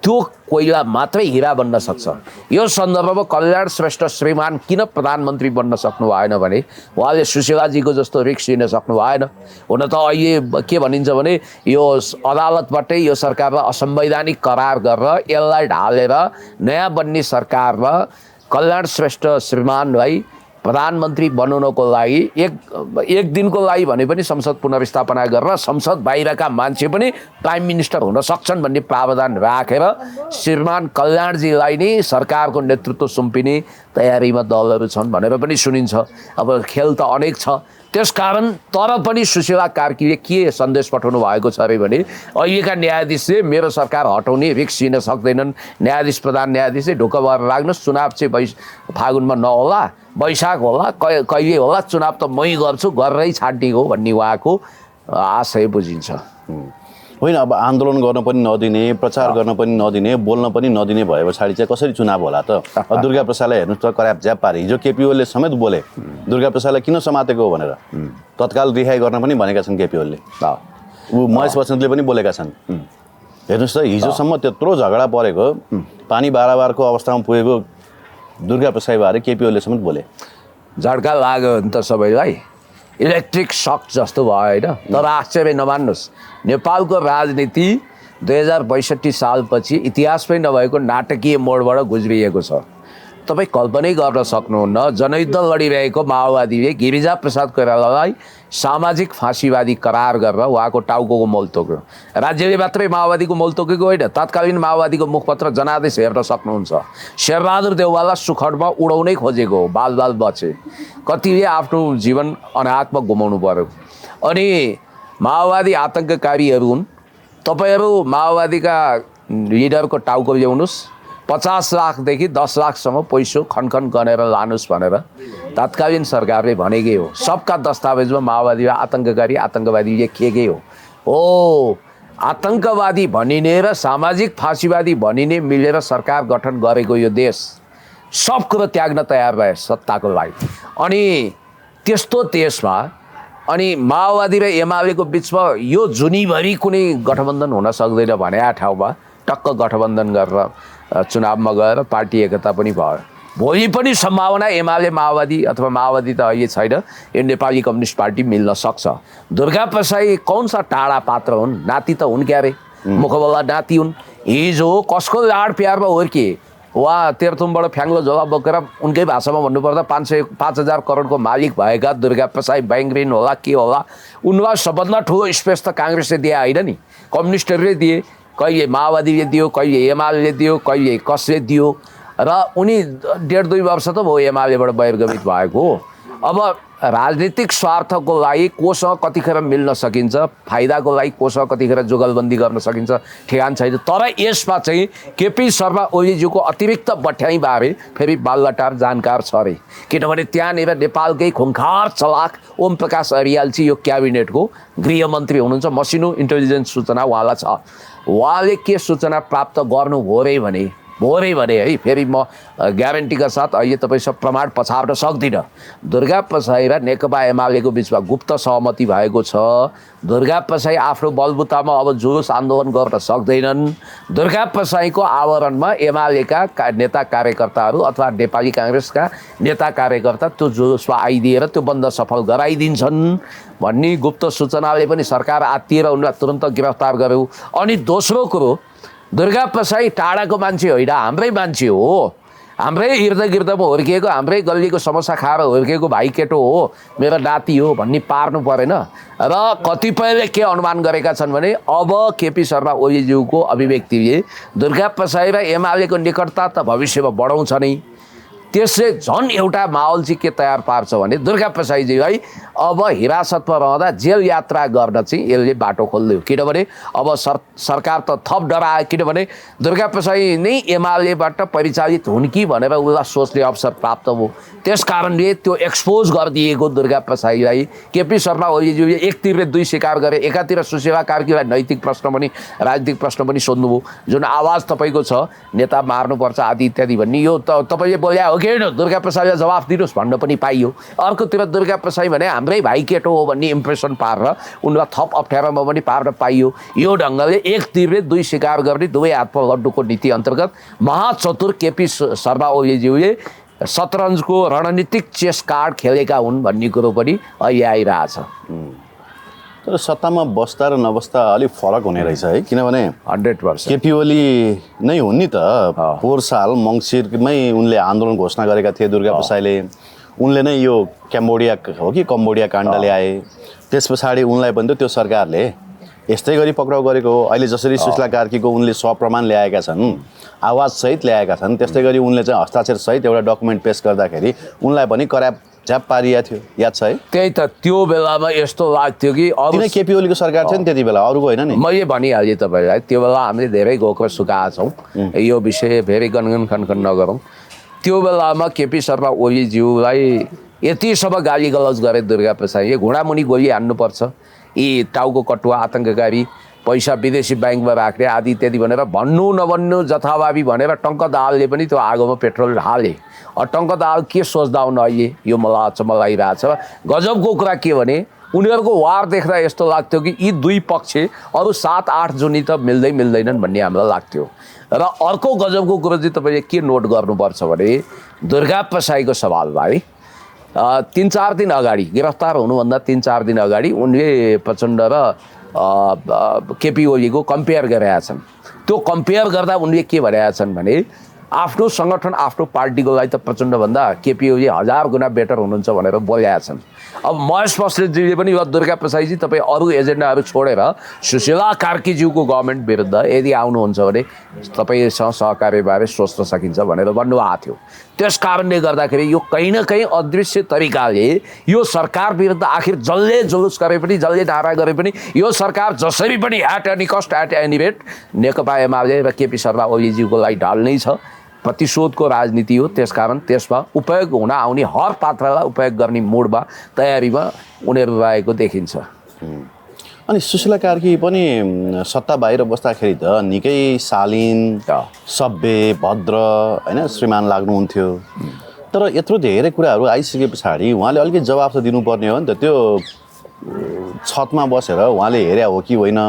A: त्यो कोइला मात्रै हिरा बन्न सक्छ। यो सन्दर्भमा कल्याण श्रेष्ठ श्रीमान किन प्रधानमन्त्री बन्न सक्नु भएन भने उहाँले सुशीलाजीको जस्तो रिक्स लिन सक्नु भएन। हुन त अहिले के भनिन्छ भने यो अदालतबाटै यो सरकारलाई असंवैधानिक करार गरेर यसलाई ढालेर नयाँ बन्ने सरकारमा कल्याण श्रेष्ठ श्रीमानलाई प्रधानमन्त्री बनाउनको लागि एक दिनको लागि भने पनि संसद पुनर्स्थापना गरेर संसद बाहिरका मान्छे पनि प्राइम मिनिस्टर हुन सक्छन् भन्ने प्रावधान राखेर श्रीमान कल्याणजीलाई नै सरकारको नेतृत्व सुम्पिने तयारीमा दलहरू छन् भनेर पनि सुनिन्छ। अब खेल त अनेक छ, त्यसकारण तर पनि सुशीला कार्कीले के सन्देश पठाउनु भएको छ अरे भने अहिलेका न्यायाधीशले मेरो सरकार हटाउने रिक्स लिन सक्दैनन्, न्यायाधीश प्रधान न्यायाधीशले ढुक्क भएर राख्नुहोस्, चुनाव चाहिँ फागुनमा नहोला, वैशाख होला, कहिले होला, चुनाव त मै गर्छु, गरेरै छाड्ने हो भन्ने उहाँको आशय बुझिन्छ।
B: होइन, अब आन्दोलन गर्न पनि नदिने, प्रचार गर्न पनि नदिने, बोल्न पनि नदिने भए पछाडि चाहिँ कसरी चुनाव होला त? दुर्गा प्रसादलाई हेर्नुहोस् त, कराप ज्याप पारे। हिजो केपी ओलीले समेत बोले दुर्गा प्रसादलाई किन समातेको हो भनेर, तत्काल रिहाई गर्न पनि भनेका छन् केपी ओलीले। ऊ महेश बस्नेतले पनि बोलेका छन्। हेर्नुहोस् त, हिजोसम्म त्यत्रो झगडा परेको, पानी बाराबारको अवस्थामा पुगेको दुर्गा प्रसादबारे केपी ओलीले समेत बोले।
A: झड्का लाग्यो नि त सबैलाई, इलेक्ट्रिक सक जस्तो भयो होइन। तर आश्चर्य नमान्नुहोस्, नेपालको राजनीति 2062 सालपछि इतिहासमै नभएको नाटकीय मोडबाट गुज्रिएको छ। तपाईँ कल्पनै गर्न सक्नुहुन्न, जनयुद्ध लडिरहेको माओवादीले गिरिजा प्रसाद कोइरालालाई सामाजिक फाँसीवादी करार गरेर उहाँको टाउको मोल तोक्यो। राज्यले मात्रै माओवादीको मोल तोकेको होइन, तत्कालीन माओवादीको मुखपत्र जनादेश हेर्न सक्नुहुन्छ। शेरबहादुर देउवालाई सुखडमा उडाउनै खोजेको हो, बाल बचे, कतिले आफ्नो जीवन अनाहकमा गुमाउनु पर्यो। अनि माओवादी आतङ्ककारीहरू हुन्। तपाईँहरू माओवादीका लिडरको टाउको ल्याउनुहोस्, 50 लाखदेखि 10 लाखसम्म पैसो खनखन गनेर लानुहोस् भनेर तत्कालीन सरकारले भनेकै हो। सबका दस्तावेजमा माओवादी आतङ्कवादी लेखिएकै हो। आतङ्कवादी भनिने र सामाजिक फाँसीवादी भनिने मिलेर सरकार गठन गरेको यो देश सब कुरो त्याग्न तयार रहे सत्ताको लागि। अनि त्यस्तो देशमा अनि माओवादी र एमालेको बिचमा यो जुनीभरि कुनै गठबन्धन हुन सक्दैन भने ठाउँमा टक्क गठबन्धन गरेर चुनावमा गएर पार्टी एकता पनि भयो। भोलि पनि सम्भावना एमाले माओवादी अथवा माओवादी त अहिले छैन, यो नेपाली कम्युनिस्ट पार्टी मिल्न सक्छ। दुर्गा प्रसाई कौन सा टाढा पात्र हुन्, नाति त हुन् क्यारे, मुखबला नाति हुन्। हिजो कसको लाड प्यारमा हुर्किए, उहाँ तेह्रथुमबाट फ्याङ्लो झोला बोकेर उनकै भाषामा भन्नुपर्दा 5,000 करोडको मालिक भएका दुर्गा प्रसाई ब्याङ्क ऋण होला के होला, उनलाई सबभन्दा ठुलो स्पेस त काङ्ग्रेसले दिए होइन नि, कम्युनिस्टहरूले दिए। कहिले माओवादीले दियो, कहिले एमाले दियो, कहिले कसले दियो, र उनी 1.5-2 वर्ष त भयो एमालेबाट बहिर्गमित भएको हो। अब राजनीतिक स्वार्थको लागि कोसँग कतिखेर मिल्न सकिन्छ, फाइदाको लागि कोसँग कतिखेर जुगलबन्दी गर्न सकिन्छ ठेगान छैन। तर यसमा चाहिँ केपी शर्मा ओलीज्यूको अतिरिक्त बठ्याइबारे फेरि बालुवाटार जानकार छ अरे, किनभने त्यहाँनिर नेपालकै खुङ्खार चलाक ओम प्रकाश अरियाल चाहिँ यो क्याबिनेटको गृहमन्त्री हुनुहुन्छ, मसिनो इन्टेलिजेन्स सूचना उहाँलाई छ। उहाँले के सूचना प्राप्त गर्नुभयो भने है, फेरि म ग्यारेन्टीका साथ अहिले तपाईँ सब प्रमाण पछार्न सक्दिनँ। दुर्गा प्रसाई र नेकपा एमालेको बिचमा गुप्त सहमति भएको छ। दुर्गा प्रसाई आफ्नो बलबुतामा अब जुलुस आन्दोलन गर्न सक्दैनन्। दुर्गा प्रसाईको आवरणमा एमालेका नेता कार्यकर्ताहरू अथवा नेपाली काङ्ग्रेसका नेता कार्यकर्ता त्यो जुलुसमा आइदिएर त्यो बन्द सफल गराइदिन्छन् भन्ने गुप्त सूचनाले पनि सरकार आत्तिएर उनलाई तुरन्त गिरफ्तार गर्यो। अनि दोस्रो कुरो, दुर्गा प्रसाई टाढाको मान्छे होइन, हाम्रै मान्छे हो, हाम्रै इर्दगिर्दमा हुर्किएको, हाम्रै गल्लीको समस्या खाएर हुर्किएको भाइ केटो हो, मेरो नाति हो भन्ने पार्नु परेन। र कतिपयले के अनुमान गरेका छन् भने अब केपी शर्मा ओलीज्यूको अभिव्यक्तिले दुर्गा प्रसाई र एमालेको निकटता त भविष्यमा बढाउँछ नै, त्यसले झन् एउटा माहौल चाहिँ के तयार पार्छ भने दुर्गा प्रसाईजीलाई अब हिरासतमा रहँदा जेल यात्रा गर्न चाहिँ यसले बाटो खोल्यो। किनभने अब सरकार त थप डरायो, किनभने दुर्गा प्रसाई नै एमालेबाट परिचालित हुन् कि भनेर उसलाई सोच्ने अवसर प्राप्त भयो। त्यस कारणले त्यो एक्सपोज गरिदिएको दुर्गा प्रसाईलाई केपी शर्मा ओलीज्यूले एकतिर दुई स्वीकार गरे। एकातिर सुशीला कार्कीलाई नैतिक प्रश्न पनि राजनीतिक प्रश्न पनि सोध्नुभयो, जुन आवाज तपाईँको छ नेता मार्नुपर्छ आदि इत्यादि भन्ने, यो तपाईँले बोल्या हो कि होइन, दुर्गा प्रसाईलाई जवाफ दिनुहोस् भन्न पनि पाइयो। अर्कोतिर दुर्गा प्रसाई भने हाम्रै भाइ केटो हो भन्ने इम्प्रेसन पारेर उनलाई थप अप्ठ्यारोमा पनि पार्न पाइयो। यो ढङ्गले एक तिरले दुई स्वीकार गर्ने दुवै हातमा लड्डुको नीति अन्तर्गत महाचतुर केपी शर्मा ओलीज्यूले शतरन्जको रणनीतिक चेस कार्ड खेलेका हुन् भन्ने कुरो पनि अहिले आइरहेछ।
B: तर सत्तामा बस्दा र नबस्दा अलिक फरक हुने रहेछ है, किनभने
A: 100%
B: केपी ओली नै हुन् नि त। पोहोर साल मङ्सिरमै उनले आन्दोलन घोषणा गरेका थिए दुर्गा प्रसाईले। उनले नै यो क्याम्बोडिया हो कि कम्बोडिया काण्ड ल्याए। त्यस पछाडि उनलाई पनि त त्यो सरकारले यस्तै गरी पक्राउ गरेको हो। अहिले जसरी सुशीला कार्कीको उनले स्वप्रमाण ल्याएका छन्, आवाजसहित ल्याएका छन्, त्यस्तै गरी उनले चाहिँ हस्ताक्षरसहित एउटा डकुमेन्ट पेश गर्दाखेरि उनलाई पनि कराप झ्याप पारिया थियो, याद छ है?
A: त्यही त त्यो बेलामा यस्तो लाग्थ्यो कि अरू
B: केपी ओलीको सरकार थियो नि त्यति बेला, अरूको होइन नि।
A: मैले भनिहालेँ तपाईँलाई, त्यो बेला हामीले धेरै घोक्रो सुकाएका छौँ, यो विषय फेरि गनगन खनखन नगरौँ। त्यो बेलामा केपी शर्मा ओलीज्यूलाई यतिसम्म गाली गलौज गरे दुर्गा प्रसाईले, घुँडामुनि गोली हान्नुपर्छ, यी टाउको कटुवा आतङ्ककारी, पैसा विदेशी ब्याङ्कमा राख्ने आदि इत्यादि भनेर भन्नु नभन्नु जथाभावी भनेर टङ्क दाहालले पनि त्यो आगोमा पेट्रोल हाले। टङ्क दाहाल के सोच्दा हुन् अहिले, यो मलाई अचम्म लागिरहेछ। गजबको कुरा के भने उनीहरूको वार देख्दा यस्तो लाग्थ्यो कि यी दुई पक्ष अरू 7-8 जुनी त मिल्दैनन् भन्ने हामीलाई लाग्थ्यो। र अर्को गजबको कुरो चाहिँ तपाईँले के नोट गर्नुपर्छ भने दुर्गा प्रसाईको सवालमा है 3-4 दिन अगाडि, गिरफ्तार हुनुभन्दा 3-4 दिन अगाडि उनले प्रचण्ड र केपी ओलीको कम्पेयर गरेका छन्। त्यो कम्पेयर गर्दा उनले के भनेका छन् भने आफ्नो सङ्गठन आफ्नो पार्टीको लागि त प्रचण्डभन्दा केपी ओली 1000 गुणा बेटर हुनुहुन्छ भनेर बोलेका छन्। अब महेश बस्नेतजीले पनि यो दुर्गा प्रसाईजी तपाईँ अरू एजेन्डाहरू छोडेर सुशीला कार्कीज्यूको गभर्मेन्ट विरुद्ध यदि आउनुहुन्छ भने तपाईँसँग सहकार्यबारे सोच्न सकिन्छ भनेर भन्नुभएको थियो। त्यस कारणले गर्दाखेरि यो कहीँ न कहीँ अदृश्य तरिकाले यो सरकार विरुद्ध आखिर जसले जुलुस गरे पनि जसले नारा गरे पनि यो सरकार जसरी पनि at any cost at any rate Nekapa Emale र केपी शर्मा ओलीज्यूको लागि ढाल्नै छ। प्रतिशोधको राजनीति हो, त्यसकारण त्यसमा उपयोग हुन आउने हर पात्रलाई उपयोग गर्ने मुडमा तयारीमा उनीहरू रहेको देखिन्छ।
B: अनि सुशीला कार्की पनि सत्ता बाहिर बस्दाखेरि त निकै शालीन, सभ्य, भद्र होइन श्रीमान लाग्नुहुन्थ्यो। तर यत्रो धेरै कुराहरू आइसके पछाडि उहाँले अलिकति जवाफ त दिनुपर्ने हो नि त। त्यो छतमा बसेर उहाँले हेर्या हो कि होइन,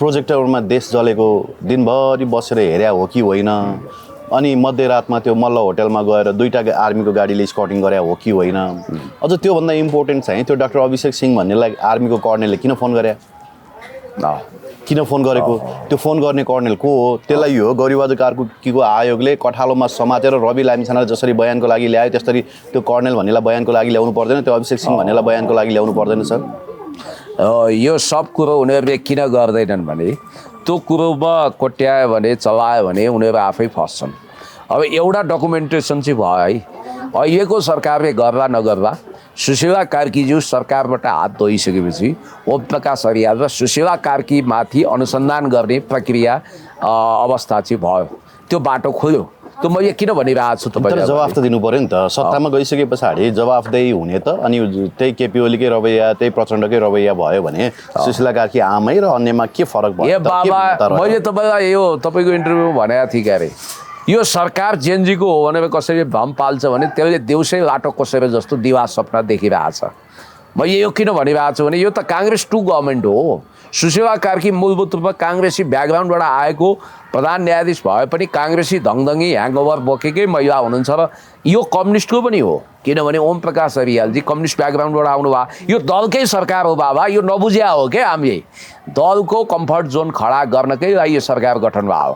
B: प्रोजेक्टरमा देश जलेको दिनभरि बसेर हेर्या हो कि होइन, अनि मध्यरातमा त्यो मल्ल होटलमा गएर 2टा आर्मीको गाडीले स्कटिङ गरे हो कि होइन। अझ त्योभन्दा इम्पोर्टेन्ट चाहिँ त्यो डाक्टर अभिषेक सिंह भन्नेलाई आर्मीको कर्नेलले किन फोन गरे, किन फोन गरेको, त्यो फोन गर्ने कर्नेल को हो, त्यसलाई यो गरिबहादुर कार्कीको आयोगले कठालोमा समातेर रवि लामिछानेलाई जसरी बयानको लागि ल्यायो त्यसरी त्यो कर्नेल भन्नेलाई बयानको लागि ल्याउनु पर्दैन, त्यो अभिषेक सिंह भन्नेलाई बयानको लागि ल्याउनु पर्दैन सर?
A: यो सब कुरो उनीहरूले किन गर्दैनन् भने त्यो कुरोमा कोट्यायो भने चलायो भने उनीहरू आफै फस्छन्। अब एउटा डकुमेन्टेसन चाहिँ भयो है, अहिलेको सरकारले गर्दा नगर्दा सुशीला कार्कीज्यू सरकारबाट हात धोइसकेपछि ओम प्रकाश अर्याल र सुशीला कार्कीमाथि अनुसन्धान गर्ने प्रक्रिया अवस्था चाहिँ भयो, त्यो बाटो खोल्यो। त्यो मैले किन भनिरहेको छु तपाईँलाई,
B: जवाफ त दिनु पऱ्यो नि त। सत्तामा गइसके पछाडि जवाफदेही हुने त, अनि त्यही केपी ओलीकै रवैया त्यही प्रचण्डकै रवैया भयो भने सुशीला कार्की आमै र अन्यमा के फरक भयो?
A: बाबा मैले तपाईँलाई यो तपाईँको इन्टरभ्यूमा भनेको थिएँ क्यारे, यो सरकार जेएनजीको हो भनेर कसैले भ्रम पाल्छ भने त्यसले देउसै लाटो कोसेर जस्तो दिवा सपना देखिरहेछ। मैले यो किन भनिरहेको छु भने यो त काङ्ग्रेस 2 गभर्मेन्ट हो। सुशीला कार्की मूलभूत रूपमा काङ्ग्रेसी ब्याकग्राउन्डबाट आएको प्रधान न्यायाधीश भए पनि काङ्ग्रेसी धङधङी ह्याङओभर बोकेकै महिला हुनुहुन्छ र यो कम्युनिस्टको पनि हो, किनभने ओम प्रकाश अर्यालजी कम्युनिस्ट ब्याकग्राउन्डबाट आउनुभयो। यो दलकै सरकार हो बाबा, यो नबुझ्या हो क्या हामीले। दलको कम्फर्ट जोन खडा गर्नकै लागि यो सरकार गठन भयो।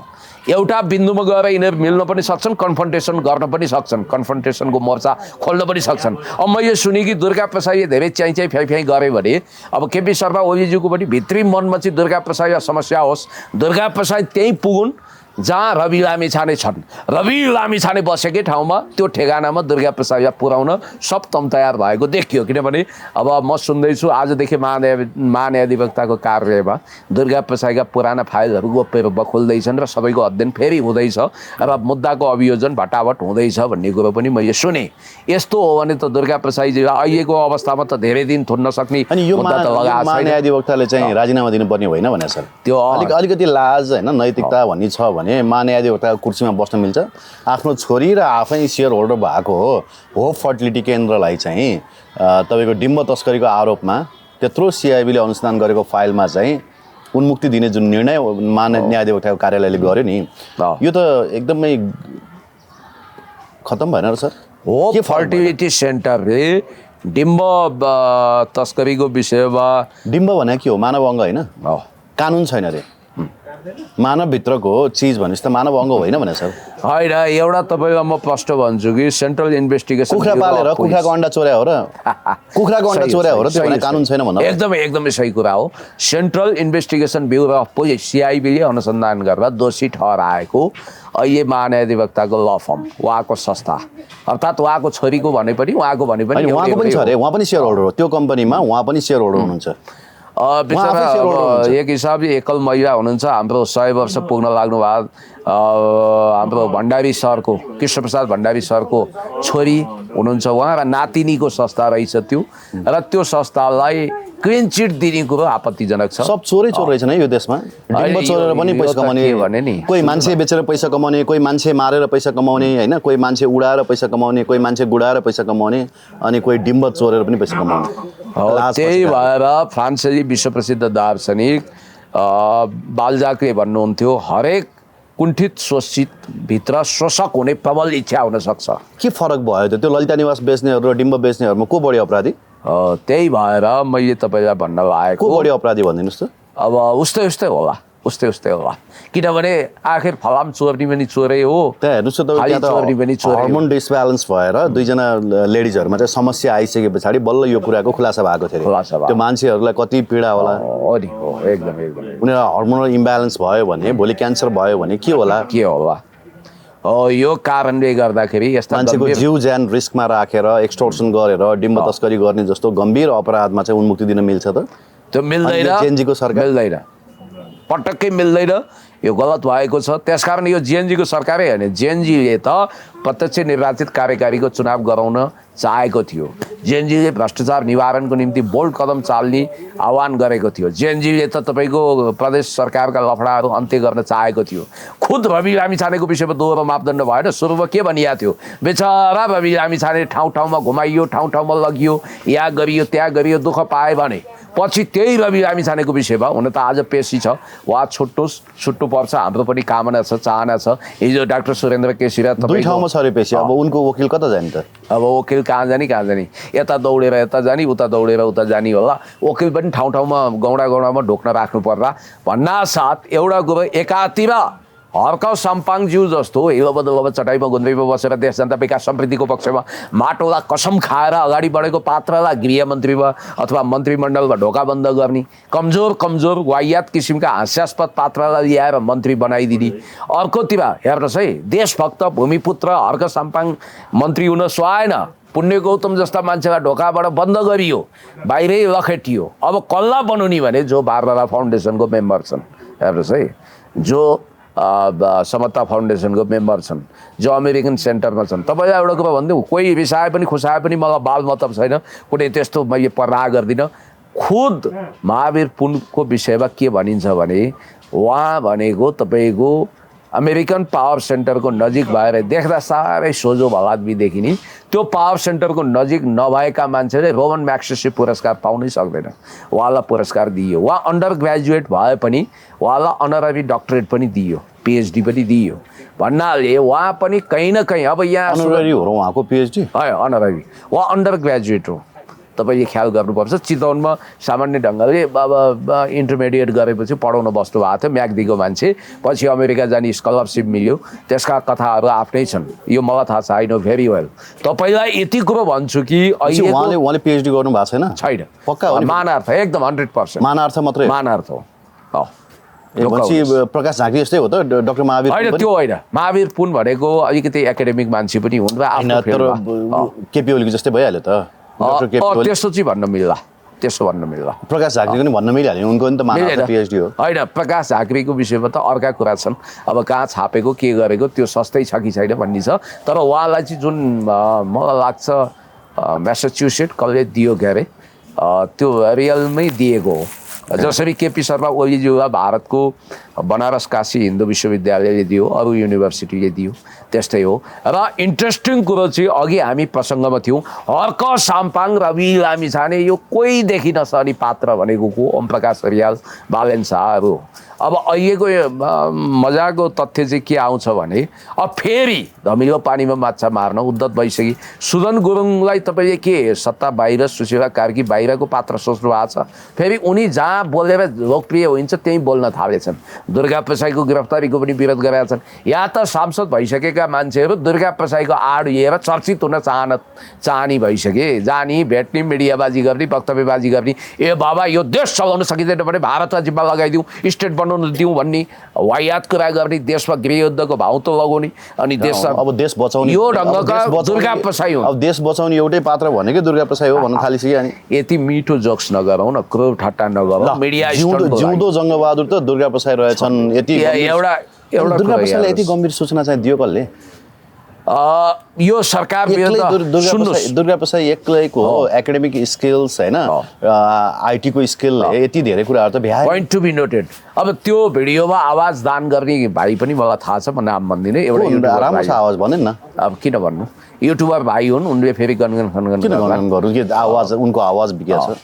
A: एउटा बिन्दुमा गएर यिनीहरू मिल्न पनि सक्छन्, कन्फ्रन्टेसन गर्न पनि सक्छन्, कन्फ्रन्टेसनको मोर्चा खोल्न पनि सक्छन्। अब मैले सुने कि दुर्गा प्रसाईले धेरै च्याइ फ्याइ गरे भने अब केपी शर्मा ओलीज्यूको पनि भित्री मनमा चाहिँ दुर्गा प्रसाईलाई समस्या होस्, दुर्गा प्रसाई त्यहीँ पुगुन्, जहाँ रवि लामिछाने छन्, रवि लामिछाने बसेकै ठाउँमा त्यो ठेगानामा दुर्गा प्रसाद पुर्याउन सब तम तयार भएको देखियो। किनभने अब म सुन्दैछु आजदेखि महान्यायाधिवक्ताको कार्यालयमा दुर्गा प्रसादका पुराना फाइलहरू गोप्य रूपमा खोल्दैछन् र सबैको अध्ययन फेरि हुँदैछ र मुद्दाको अभियोजन भटाभट हुँदैछ भन्ने कुरो पनि मैले सुने। यस्तो हो भने त दुर्गा प्रसादजीलाई अहिलेको अवस्थामा त धेरै दिन थुन्न सक्ने
B: अनि यो
A: मुद्दा त लगाएको छैन।
B: महान्यायाधिवक्ताले चाहिँ राजीनामा दिनुपर्ने होइन भने सर
A: त्यो
B: अलिकति लाज होइन नैतिकता भन्ने छ भने महान्यायाधिवक्ताको कुर्सीमा बस्न मिल्छ। आफ्नो छोरी र आफै सेयर होल्डर भएको होप फर्टिलिटी केन्द्रलाई चाहिँ तपाईँको डिम्ब तस्करीको आरोपमा त्यत्रो सिआइबीले अनुसन्धान गरेको फाइलमा चाहिँ उन्मुक्ति दिने जुन निर्णय महान्यायाधिवक्ताको कार्यालयले गर्यो नि यो त एकदमै खतम भएन र सर।
A: होप फर्टिलिटी सेन्टरले डिम्ब तस्करीको विषयमा
B: डिम्ब भने के हो? मानव अङ्ग होइन, कानुन छैन रे। मानवभित्रको चिज भनेपछि त मानव अङ्ग होइन भने सर।
A: होइन एउटा तपाईँलाई म प्रश्न भन्छु कि सेन्ट्रल इन्भेस्टिगेसन
B: कुखुरा पालेर कुखुराको अन्डा चोर्या हो र कुखुराको अन्डा चोर्या हो र त्यो भने कानुन छैन भन्नु
A: एकदमै सही कुरा हो। Central investigation bureau of police सिआइबीले अनुसन्धान गरेर दोषी ठहराएको अहिले महान्यायाधिवक्ताको ल फर्म उहाँको संस्था अर्थात् उहाँको छोरीको भने पनि उहाँको भने पनि
B: उहाँको पनि छ अरे, उहाँ पनि सेयर होल्डर हो त्यो कम्पनीमा, उहाँ पनि सेयर होल्डर हुनुहुन्छ।
A: बिचरा एक हिसाबले एकल महिला हुनुहुन्छ। हाम्रो 100 वर्ष पुग्न लाग्नु भएको हाम्रो भण्डारी सरको कृष्णप्रसाद भण्डारी सरको छोरी हुनुहुन्छ उहाँ र नातिनीको संस्था रहेछ त्यो र त्यो संस्थालाई क्लिन चिट दिने कुरो आपत्तिजनक छ।
B: सब चोरै रहेछ नि यो देशमा। डिम्ब चोरेर पनि पैसा कमाउने
A: भने नि
B: कोही मान्छे बेचेर पैसा कमाउने, कोही मान्छे मारेर पैसा कमाउने होइन, कोही मान्छे उडाएर पैसा कमाउने, कोही मान्छे गुडाएर पैसा कमाउने अनि कोही डिम्ब चोरेर पनि पैसा कमाउने।
A: त्यही भएर फ्रान्सेली विश्वप्रसिद्ध दार्शनिक बाल्जाकले भन्नुहुन्थ्यो हरेक कुण्ठित शोषित भित्र शोषक हुने प्रबल इच्छा हुन सक्छ।
B: के फरक भयो त त्यो ललिता निवास बेच्नेहरू र डिम्ब बेच्नेहरूमा को बढी अपराधी?
A: त्यही भएर मैले तपाईँलाई भन्न लागेको
B: को बढी अपराधी भनिदिनुहोस् त।
A: अब उस्तै होला किनभने आखिर फलाम चोर्नी पनि चोरै हो।
B: त्यहाँ हेर्नुहोस् त तपाईँ हर्मोन डिसब्यालेन्स भएर दुईजना लेडिजहरूमा चाहिँ समस्या आइसके पछाडि बल्ल यो कुराको खुलासा भएको थियो। त्यो मान्छेहरूलाई कति पीडा होला।
A: एकदम
B: उनीहरू हर्मोनल इम्ब्यालेन्स भयो भने भोलि क्यान्सर भयो भने के होला
A: यो कारणले गर्दाखेरि यस्ता
B: मान्छेको जीव ज्यान रिस्कमा राखेर एक्सटोर्सन गरेर डिम्ब तस्करी गर्ने जस्तो गम्भीर अपराधमा चाहिँ उन्मुक्ति दिन मिल्छ त?
A: त्यो मिल्दैन,
B: जेएनजीको सरकार
A: मिल्दैन, पटक्कै मिल्दैन। यो गलत भएको छ। त्यसकारण यो जेएनजीको सरकारै होइन, जेएनजीले त प्रत्यक्ष निर्वाचित कार्यकारीको चुनाव गराउन चाहेको थियो। जेएनजीले भ्रष्टाचार निवारणको निम्ति बोल्ड कदम चाल्ने आह्वान गरेको थियो। जेएनजीले त तपाईँको प्रदेश सरकारका लफडाहरू अन्त्य गर्न चाहेको थियो। खुद रवि लामिछानेको विषयमा दोहोरो मापदण्ड भएन। सुरुमा के भनिएको थियो? बेचारा रवि लामिछाने ठाउँ ठाउँमा घुमाइयो, ठाउँ ठाउँमा लगियो, यहाँ गरियो त्यहाँ गरियो, दुःख पाए भने पछि त्यही रवि लामिछानेको विषयमा हुन त आज पेशी छ उहाँ छुट्नु पर्छ हाम्रो पनि कामना छ, चाहना छ। हिजो डाक्टर सुरेन्द्र केसीरा
B: दुई ठाउँमा छ रे पेशी। अब उनको वकिल कता जाने त?
A: अब वकिल कहाँ जाने यता दौडेर यता जाने, उता दौडेर उता जाने होला। वकिल पनि ठाउँ ठाउँमा गौडामा ढोक्न राख्नु पर्ला भन्नासाथ एउटा कुरो एकातिर हर्क साम्पाङज्यू जस्तो हिलो बदल चटाइमा गुन्द्रीमा बसेर देश जनता विकास समृद्धिको पक्षमा माटोलाई कसम खाएर अगाडि बढेको पात्रलाई गृहमन्त्रीमा अथवा मन्त्रीमण्डलमा ढोका बन्द गर्ने, कमजोर वाहियात किसिमका हास्यास्पद पात्रलाई ल्याएर मन्त्री बनाइदिने। अर्कोतिर हेर्नुहोस् है, देशभक्त भूमिपुत्र हर्क साम्पाङ मन्त्री हुन सुहाएन। पुण्य गौतम जस्ता मान्छेलाई ढोकाबाट बन्द गरियो, बाहिरै लखेटियो। अब कसलाई बनाउने भने जो बारबरा फाउन्डेसनको मेम्बर छन्, हेर्नुहोस् है, जो समता फाउन्डेसनको मेम्बर छन्, जो अमेरिकन सेन्टरमा छन्। तपाईँलाई एउटा कुरा भनिदिउँ, कोही रिसाए पनि खुसाए पनि मलाई बाल मतलब छैन, कुनै त्यस्तो मैले पर्राह गर्दिनँ। खुद महावीर पुनको विषयमा के भनिन्छ भने उहाँ भनेको तपाईँको अमेरिकन पावर सेन्टरको नजिक भएर देख्दा साह्रै सोझो भलादमी देखिने, त्यो पावर सेन्टरको नजिक नभएका मान्छेले रोमन म्याग्सेसे पुरस्कार पाउनै सक्दैन। उहाँलाई पुरस्कार दिइयो। उहाँ अन्डर ग्रेजुएट भए पनि उहाँलाई अनररी डक्टरेट पनि दियो, पिएचडी पनि दियो भन्नाले उहाँ पनि कहीँ न कहीँ अब यहाँ
B: अनररी हो उहाँको पिएचडी
A: अनररी, उहाँ अन्डर ग्रेजुएट हो। तपाईँले ख्याल गर्नुपर्छ। चितवनमा सामान्य ढङ्गले अब इन्टरमिडिएट गरेपछि पढाउन बस्नु भएको थियो, म्याग्दीको मान्छे, पछि अमेरिका जाने स्कलरसिप मिल्यो। त्यसका कथाहरू आफ्नै छन्, यो मलाई थाहा छ, आई नो भेरी वेल। तपाईँलाई यति कुरो भन्छु कि
B: उहाँले पिएचडी गर्नु भएको छैन?
A: छैन,
B: पक्का
A: मानार्थ, एकदम 100%
B: मानार्थ मात्रै,
A: मानार्थ हो।
B: भनेपछि प्रकाश झाँक्री जस्तै हो त डाक्टर महावीर
A: होइन त्यो होइन महावीर पुन भनेको अलिकति एकाडेमिक मान्छे पनि हुन् र आफ्नो
B: तर केपी ओलीको जस्तै भइहाल्यो त डाक्टर केपी ओली
A: त्यस्तो चाहिँ भन्न मिल्ला त्यसो भन्न मिल्ला
B: प्रकाश झाँक्रीको नि भन्न मिलिहाल्यो उनको नि त मानव पिएचडी हो
A: होइन प्रकाश झाँक्रीको विषयमा त अर्का कुरा छन् अब कहाँ छापेको के गरेको त्यो सस्तै छ कि छैन भन्ने छ तर उहाँलाई चाहिँ जुन मलाई लाग्छ म्यासाचुसेट कसले दियो के अरे त्यो रियलमै दिएको हो जसरी केपी शर्मा ओलीज्यूलाई भारतको बनारस काशी हिन्दू विश्वविद्यालयले दियो अरू युनिभर्सिटीले दियो त्यस्तै हो र इन्ट्रेस्टिङ कुरो चाहिँ अघि हामी प्रसङ्गमा थियौँ हर्क साम्पाङ रवि लामिछाने यो कोही देखिन सक्ने पात्र भनेको को ओम प्रकाश रियाल बालेन शाहहरू अब अहिलेको मजाको तथ्य चाहिँ के आउँछ भने अब फेरि धमिलो पानीमा माछा मार्न उद्धत भइसक्यो सुदन गुरुङलाई तपाईँले के सत्ता बाहिर सुशीला कार्की बाहिरको पात्र सोच्नु भएको छ फेरि उनी जहाँ बोलेर लोकप्रिय होइन्छ त्यहीँ बोल्न थालेछन् दुर्गा प्रसाईको गिरफ्तारीको पनि विरोध गरेका छन् या त सांसद भइसकेका मान्छेहरू दुर्गा प्रसाईको आड लिएर चर्चित हुन चाहने भइसके जाने भेट्ने मिडियाबाजी गर्ने वक्तव्यबाजी गर्ने ए बाबा यो देश चलाउन सकिँदैन भने भारतलाई जिम्मा लगाइदिउँ स्टेट बनाउन दिउँ भन्ने वायात कुरा गर्ने देशमा गृहयुद्धको भाउ त लगाउने अनि देश
B: अब देश बचाउने
A: यो ढङ्गका दुर्गा प्रसाई हो
B: अब देश बचाउने एउटै पात्र भनेकै दुर्गा प्रसाई हो भन्न थालिसक्यो अनि
A: यति मिठो जोक्स नगरौँ न क्रोर ठट्टा नगरौँ मिडिया
B: जिउँदो जङ्गबहादुर त दुर्गा प्रसाई रहेछन् यति
A: एउटा
B: दुर्गा प्रसाईलाई यति गम्भीर सूचना चाहिँ दियो कसले
A: यो सरकार
B: दुर्गा प्रसाई एक्लैको एकाडेमिक स्किल्स होइन आइटीको स्किल यति धेरै कुराहरू त भ्याए
A: पोइन्ट टु बी नोटेड अब त्यो भिडियोमा आवाज दान गर्ने भाइ पनि मलाई थाहा छ म नाम भन्दिनँ एउटा
B: राम्रो छ आवाज भनेन न
A: अब किन भन्नु युट्युबर भाइ हुन् उनले फेरि गनगन खनगन
B: किन गनगन गर्नु के आवाज उनको आवाज बिग्या छ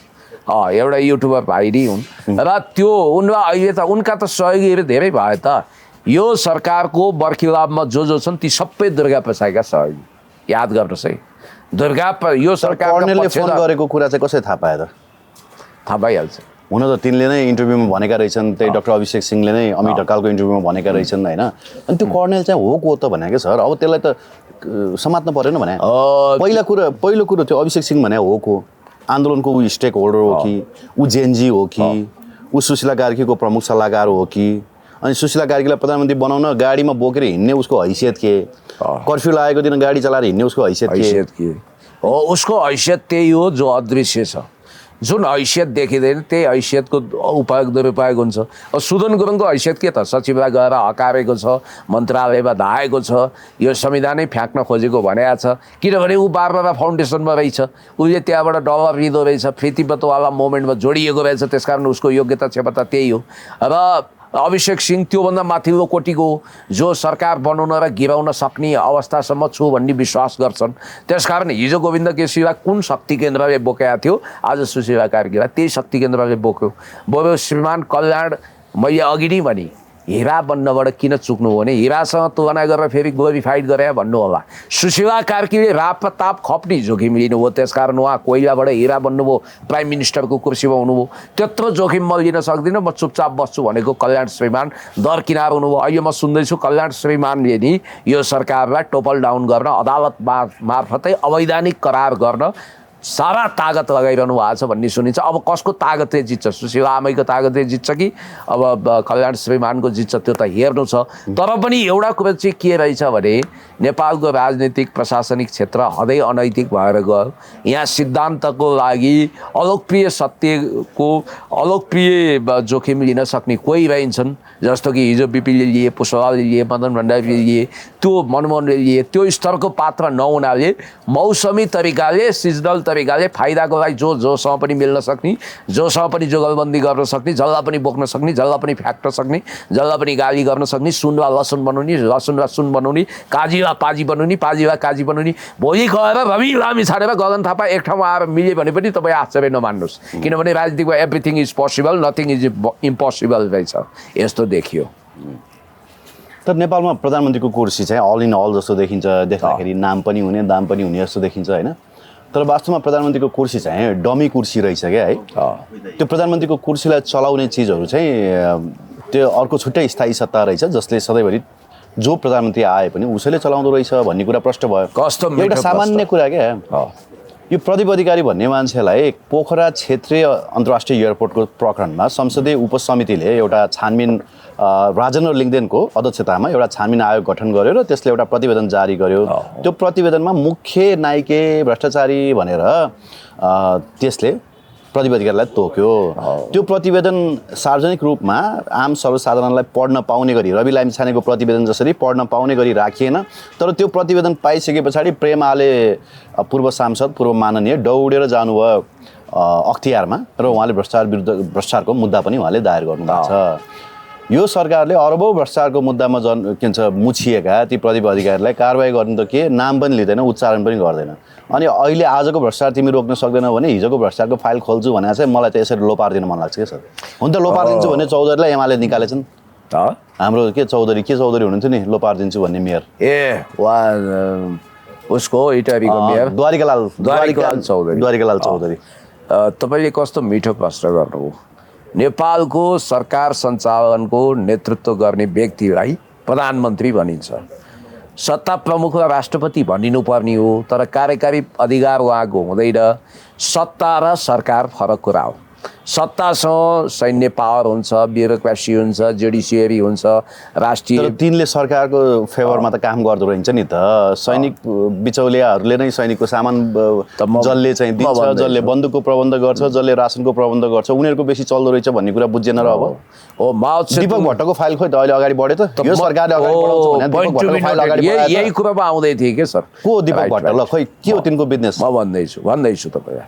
A: एउटा युट्युबर भाइ नै हुन् र त्यो उनलाई अहिले त उनका त सहयोगीहरू धेरै भयो त यो सरकारको बर्खिलाफमा जो छन् ती सबै दुर्गा प्रसाईका सहयोगी याद गर्नुहोस् है यो सरकारले
B: फोन गरेको कुरा चाहिँ कसरी थाहा पाए त
A: थाहा पाइहाल्छ
B: हुन त तिनले नै इन्टरभ्यूमा भनेका रहेछन् त्यही डाक्टर अभिषेक सिंहले नै अमित ढकालको इन्टरभ्यूमा भनेका रहेछन् होइन अनि त्यो कर्नेल चाहिँ हो को त भने क्या सर अब त्यसलाई त समात्न परेन भने पहिलो कुरो त्यो अभिषेक सिंह भने हो को आन्दोलनको ऊ स्टेक होल्डर हो कि ऊ जेएनजी हो कि ऊ सुशीला कार्कीको प्रमुख सल्लाहकार हो कि अनि सुशीला कार्कीलाई प्रधानमन्त्री बनाउन गाडीमा बोकेर हिँड्ने उसको हैसियत के कर्फ्यू लागेको दिन गाडी चलाएर हिँड्ने उसको हैसियत के
A: हो उसको हैसियत त्यही हो जो अदृश्य छ जुन हैसियत देखिँदैन त्यही हैसियतको उपयोग दुरुपयोग हुन्छ अब सुदन गुरुङको हैसियत के त सचिवलाई गएर हकारेको छ मन्त्रालयमा धाएको छ यो संविधानै फ्याँक्न खोजेको भनेको छ किनभने ऊ बारबार फाउन्डेसनमा रहेछ उसले त्यहाँबाट डलर लिँदो रहेछ प्रीतिपतवाला मोमेन्टमा जोडिएको रहेछ त्यसकारण उसको योग्यता क्षमता त्यही हो र अभिषेक सिंह त्योभन्दा माथिल्लो कोटिको जो सरकार बनाउन र गिराउन सक्ने अवस्थासम्म छु भन्ने विश्वास गर्छन् त्यसकारण हिजो गोविन्द केसीलाई कुन शक्ति केन्द्रले बोकेको थियो आज सुशीला कार्कीलाई त्यही शक्ति केन्द्रले बोक्यो बरु श्रीमान कल्याण मैले अघि नै भने हिरा बन्नबाट किन चुक्नु हो भने हिरासँग तुलना गरेर फेरि ग्लोरिफाइड गरे भन्नु होला सुशीला कार्कीले राप ताप खप्ने जोखिम लिनुभयो त्यसकारण उहाँ कोइलाबाट हिरा बन्नुभयो प्राइम मिनिस्टरको कुर्सीमा हुनुभयो त्यत्रो जोखिम म लिन सक्दिनँ म चुपचाप बस्छु भनेको कल्याण श्रीमान दरकिनार हुनुभयो अहिले म सुन्दैछु कल्याण श्रीमानले नि यो सरकारलाई टोपल डाउन गर्न अदालत मार्फतै अवैधानिक करार गर्न सारा तागत लगाइरहनु भएको छ भन्ने सुनिन्छ अब कसको तागतले जित्छ सुशीला आमैको तागतले जित्छ कि अब कल्याण श्रीमानको जित्छ त्यो त हेर्नु छ तर पनि एउटा कुरो चाहिँ के रहेछ भने नेपालको राजनीतिक प्रशासनिक क्षेत्र हदै अनैतिक भएर गयो यहाँ सिद्धान्तको लागि अलोकप्रिय सत्यको अलोकप्रिय जोखिम लिन सक्ने कोही रहन्छन् जस्तो कि हिजो बिपीले लिए पुष्पलालले लिए मदन भण्डारीले लिए त्यो मनमोहनले लिए त्यो स्तरको पात्र नहुनाले मौसमी तरिकाले सिजनल तरिकाले फाइदाको लागि जोसँग पनि मिल्न सक्ने जोसँग पनि जुगलबन्दी गर्न सक्ने जसलाई पनि बोक्न सक्ने जसलाई पनि फ्याँक्न सक्ने जसलाई पनि गाली गर्न सक्ने सुन वा लसुन बनाउने लसुन वा सुन बनाउने काजी वा पाजी बनाउने पाजी वा काजी बनाउने भोलि गएर रवि लामी छाडेर गगन थापा एक ठाउँमा आएर मिल्यो भने पनि तपाईँ आश्चर्य नमान्नुहोस् किनभने राजनीतिमा everything is possible nothing is impossible रहेछ यस्तो देखियो
B: तर नेपालमा प्रधानमन्त्रीको कुर्सी चाहिँ अल इन अल जस्तो देखिन्छ देख्दाखेरि नाम पनि हुने दाम पनि हुने जस्तो देखिन्छ होइन तर वास्तवमा प्रधानमन्त्रीको कुर्सी चाहिँ डमी कुर्सी रहेछ क्या है त्यो प्रधानमन्त्रीको कुर्सीलाई चलाउने चिजहरू चाहिँ त्यो अर्को छुट्टै स्थायी सत्ता रहेछ जसले सधैँभरि जो प्रधानमन्त्री आए पनि उसैले चलाउँदो रहेछ भन्ने कुरा प्रष्ट भयो एउटा सामान्य कुरा क्या यो प्रदीप अधिकारी भन्ने मान्छेलाई पोखरा क्षेत्रीय अन्तर्राष्ट्रिय एयरपोर्टको प्रकरणमा संसदीय उपसमितिले एउटा छानबिन राजेन्द्र लिङ्गदेनको अध्यक्षतामा एउटा छानबिन आयोग गठन गर्यो र त्यसले एउटा प्रतिवेदन जारी गर्यो। त्यो प्रतिवेदनमा मुख्य नायिके भ्रष्टाचारी भनेर त्यसले प्रदीप अधिकारीलाई तोक्यो। त्यो प्रतिवेदन सार्वजनिक रूपमा आम सर्वसाधारणलाई पढ्न पाउने गरी रवि लामिछानेको प्रतिवेदन जसरी पढ्न पाउने गरी राखिएन। तर त्यो प्रतिवेदन पाइसके पछाडि प्रेम आले पूर्व सांसद पूर्व माननीय दौडेर जानुभयो अख्तियारमा र उहाँले भ्रष्टाचारको मुद्दा पनि उहाँले दायर गर्नुभएको छ। यो सरकारले अरबौँ भ्रष्टाचारको मुद्दामा के भन्छ मुछिएका ती प्रदीप अधिकारीलाई कारबाही गर्नु त के नाम पनि लिँदैन, उच्चारण पनि गर्दैन। अनि अहिले आजको भ्रष्टाचार तिमी रोक्न सक्दैनौ भने हिजोको भ्रष्टाचारको फाइल खोल्छु भने चाहिँ मलाई त यसरी लोपारिदिन मन लाग्छ क्या सर। हुन त लोपारिदिन्छु भन्ने चौधरीलाई एमाले निकालेछन्। हाम्रो चौधरी हुनुहुन्थ्यो नि लोपारिदिन्छु भन्ने मेयर
A: उसको इटारीको मेयर द्वारिकालाल
B: चौधरी।
A: तपाईँले कस्तो मिठो प्रश्न गर्नुभयो। नेपालको सरकार सञ्चालनको नेतृत्व गर्ने व्यक्तिलाई प्रधानमन्त्री भनिन्छ। सत्ता प्रमुख र राष्ट्रपति भनिनु पर्ने हो, तर कार्यकारी अधिकार उहाँको हुँदैन। सत्ता र सरकार फरक कुरा हो। सत्तासँग सैन्य पावर हुन्छ, ब्युरोक्रेसी हुन्छ, जुडिसियरी हुन्छ, राष्ट्रिय।
B: तिनले सरकारको फेभरमा त काम गर्दो रहेछ नि त। सैनिक बिचौलियाहरूले नै सैनिकको सामान जसले चाहिँ दिन्छ, जसले बन्दुकको प्रबन्ध गर्छ, जसले रासनको प्रबन्ध गर्छ, उनीहरूको बेसी चल्दो रहेछ भन्ने कुरा बुझेन र अब दीपक भट्टको फाइल खोइ त अहिले अगाडि बढ्यो त। यो सरकारले अगाडि बढाउँछ भने दीपक भट्टको फाइल अगाडि बढायो।
A: यही कुरामा आउँदै थिए के सर।
B: को दीपक भट्ट? ल खोइ के हो तिनको बिजनेस?
A: म भन्दैछु तपाईँलाई।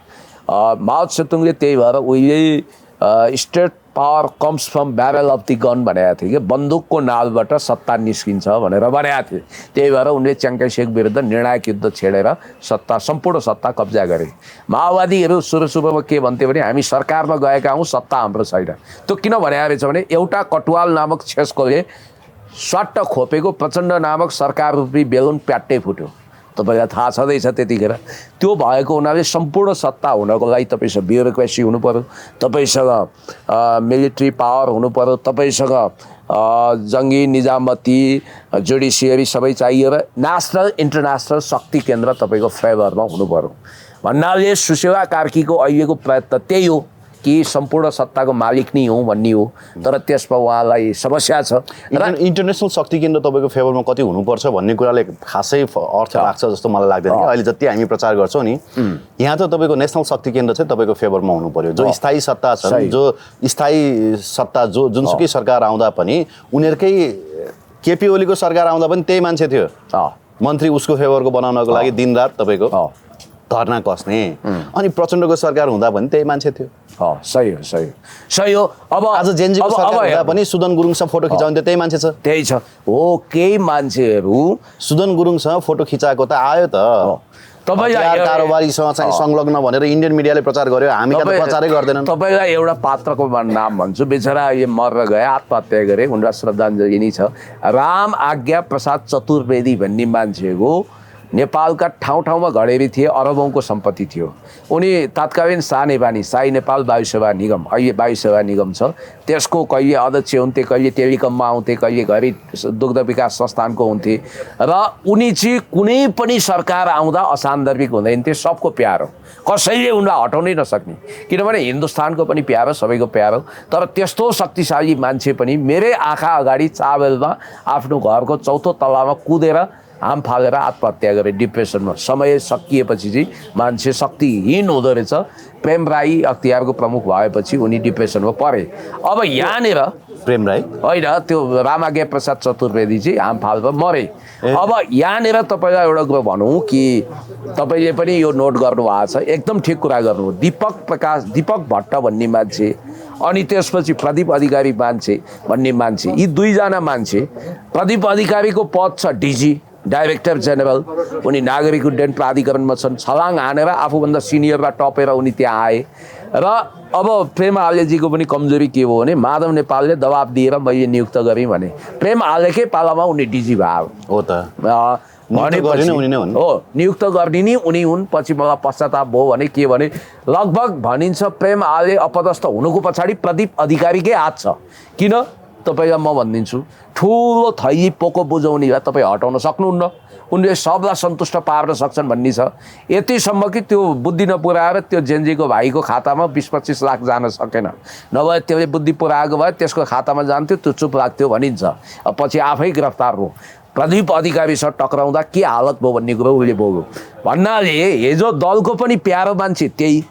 A: माओ सेतुङले त्यही भएर उहिले state power comes from barrel of the gun भनेको थिए कि बन्दुकको नालबाट सत्ता निस्किन्छ भनेर भनेका थिए। त्यही भएर उनले च्याङ्कै शेख विरुद्ध निर्णायक युद्ध छेडेर सम्पूर्ण सत्ता कब्जा गरे। माओवादीहरू सुरुमा के भन्थ्यो भने हामी सरकारमा गएका हौँ, सत्ता हाम्रो छैन। त्यो किन भनेको रहेछ भने एउटा कटुवाल नामक छेस्कोले स्वाट्ट खोपेको प्रचण्ड नामक सरकार रूपी बेलुन प्याट्टै फुट्यो। तपाईँलाई थाहा छँदैछ त्यतिखेर। त्यो भएको हुनाले सम्पूर्ण सत्ता हुनको लागि तपाईँसँग ब्युरोक्रेसी हुनु पऱ्यो, तपाईँसँग मिलिट्री पावर हुनु पऱ्यो, तपाईँसँग जङ्गी निजामती जुडिसियरी सबै चाहियो र नेसनल इन्टरनेसनल शक्ति केन्द्र तपाईँको फेभरमा हुनु पऱ्यो। भन्नाले सुशीला कार्कीको अहिलेको प्रयत्न त्यही हो कि सम्पूर्ण सत्ताको मालिक नै हो भन्ने हो। तर त्यसमा उहाँलाई समस्या छ।
B: र इन्टरनेसनल शक्ति केन्द्र तपाईँको फेभरमा कति हुनुपर्छ भन्ने कुराले खासै अर्थ लाग्छ जस्तो मलाई लाग्दैन कि अहिले जति हामी प्रचार गर्छौँ नि, यहाँ त तपाईँको नेसनल शक्ति केन्द्र चाहिँ तपाईँको फेभरमा हुनु पर्यो। जो स्थायी सत्ता छन्, जो स्थायी सत्ता जुनसुकै सरकार आउँदा पनि उनीहरूकै केपी ओलीको सरकार आउँदा पनि त्यही मान्छे थियो मन्त्री, उसको फेभरको बनाउनको लागि दिनरात तपाईँको धर्ना कस्ने। अनि प्रचण्डको सरकार हुँदा पनि त्यही मान्छे थियो। सही हो। अब आज जेएनजीको सरकार हुँदा पनि सुदन गुरुङसँग फोटो खिचाउँथ्यो त्यही मान्छे छ।
A: त्यही छ हो। केही मान्छेहरू
B: सुदन गुरुङसँग फोटो खिचाएको त आयो त।
A: तपाईलाई
B: कारोबारीसँग चाहिँ संलग्न भनेर इन्डियन मिडियाले प्रचार गर्यो, हामी त प्रचारै गर्दैनन्।
A: तपाईँलाई एउटा पात्रको नाम भन्छु, बेचारा यो मरेर गए, आत्महत्या गरे, उनलाई श्रद्धाञ्जली नै छ। राम आज्ञा प्रसाद चतुर्वेदी भन्ने मान्छेको नेपालका ठाउँमा घडेरी थिए, अरबौँको सम्पत्ति थियो। उनी तत्कालीन साई नेपाल वायु सेवा निगम, अहिले वायु सेवा निगम छ, त्यसको कहिले अध्यक्ष हुन्थे, कहिले टेलिकममा आउँथे, कहिले घरि दुग्ध विकास संस्थानको हुन्थे। र उनी चाहिँ कुनै पनि सरकार आउँदा असान्दर्भिक हुँदैन थिए, सबको प्यारो, कसैले उनलाई हटाउनै नसक्ने। किनभने हिन्दुस्तानको पनि प्यारो, सबैको प्यारो। तर त्यस्तो शक्तिशाली मान्छे पनि मेरै आँखा अगाडि चाबेलमा आफ्नो घरको चौथो तलामा कुदेर हाम फालेर आत्महत्या गरे डिप्रेसनमा। समय सकिएपछि चाहिँ मान्छे शक्तिहीन हुँदो रहेछ। प्रेम राई अख्तियारको प्रमुख भएपछि उनी डिप्रेसनमा परे। अब यहाँनिर
B: प्रेम राई
A: होइन, त्यो रामाज्ञा प्रसाद चतुर्वेदी चाहिँ हाम फालेर मरे। अब यहाँनिर तपाईँलाई एउटा कुरो भनौँ कि तपाईँले पनि यो नोट गर्नुभएको छ, एकदम ठिक कुरा गर्नु। दीपक भट्ट भन्ने मान्छे, अनि त्यसपछि प्रदीप अधिकारी भन्ने मान्छे, यी दुईजना मान्छे। प्रदीप अधिकारीको पद छ डिजी, डाइरेक्टर जेनरल। उनी नागरिक उड्डयन प्राधिकरणमा छन्। छलाङ हानेर आफूभन्दा सिनियरमा टपेर उनी त्यहाँ आए। र अब प्रेम आलेजीको पनि कमजोरी के हो भने माधव नेपालले दबाब दिएर मैले नियुक्त गरेँ भने प्रेम आलेकै पालामा उनी डिजी भयो
B: हो त।
A: नियुक्त गर्ने नि उनी हुन्। पछि मलाई पश्चाताप भयो भने के भने लगभग भनिन्छ प्रेम आले अपदस्थ हुनुको पछाडि प्रदीप अधिकारीकै हात छ। किन? तपाईँलाई म भनिदिन्छु, ठुलो थैली पोको बुझाउनेलाई तपाईँ हटाउन सक्नुहुन्न। उनले सबलाई सन्तुष्ट पार्न सक्छन् भन्ने छ। यतिसम्म कि त्यो बुद्धि नपुऱ्याएर त्यो जेनजीको भाइको खातामा 20-25 लाख जान सकेन, नभए त्यसले बुद्धि पुऱ्याएको भए त्यसको खातामा जान्थ्यो, त्यो चुप लाग्थ्यो भनिन्छ। अब पछि आफै गिरफ्तार हो, प्रदीप अधिकारीसँग टक्राउँदा के हालत भयो भन्ने कुरो उसले भोग्यो भन्नाले हिजो दलको पनि प्यारो मान्छे त्यही,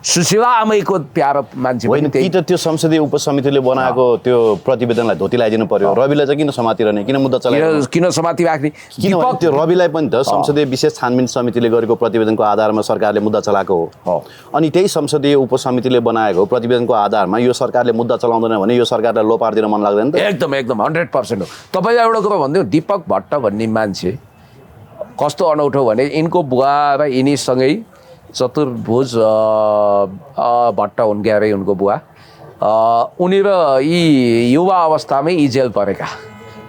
A: सुशीला आमैको प्यारो मान्छे
B: होइन,
A: पनि त्यही।
B: कि त त्यो संसदीय उपसमितिले बनाएको त्यो प्रतिवेदनलाई धोती लगाइदिनु पर्यो। रविलाई चाहिँ किन समातिरहने, किन मुद्दा चलाइरहने,
A: किन समाति राख्ने?
B: किनभने त्यो रविलाई पनि त संसदीय विशेष छानबिन समितिले गरेको प्रतिवेदनको आधारमा सरकारले मुद्दा चलाएको हो। अनि त्यही संसदीय उपसमितिले बनाएको प्रतिवेदनको आधारमा यो सरकारले मुद्दा चलाउँदैन भने यो सरकारलाई लोपार दिन मन लाग्दैन त?
A: एकदम एकदम 100% हो। तपाईँलाई एउटा कुरो भनिदिउँ, दीपक भट्ट भन्ने मान्छे कस्तो अनौठो भने यिनको बुवा र यिनीसँगै चतुर्भुज भट्ट हुन् क्यारे उनको बुवा, उनी र यी युवा अवस्थामै यी जेल परेका,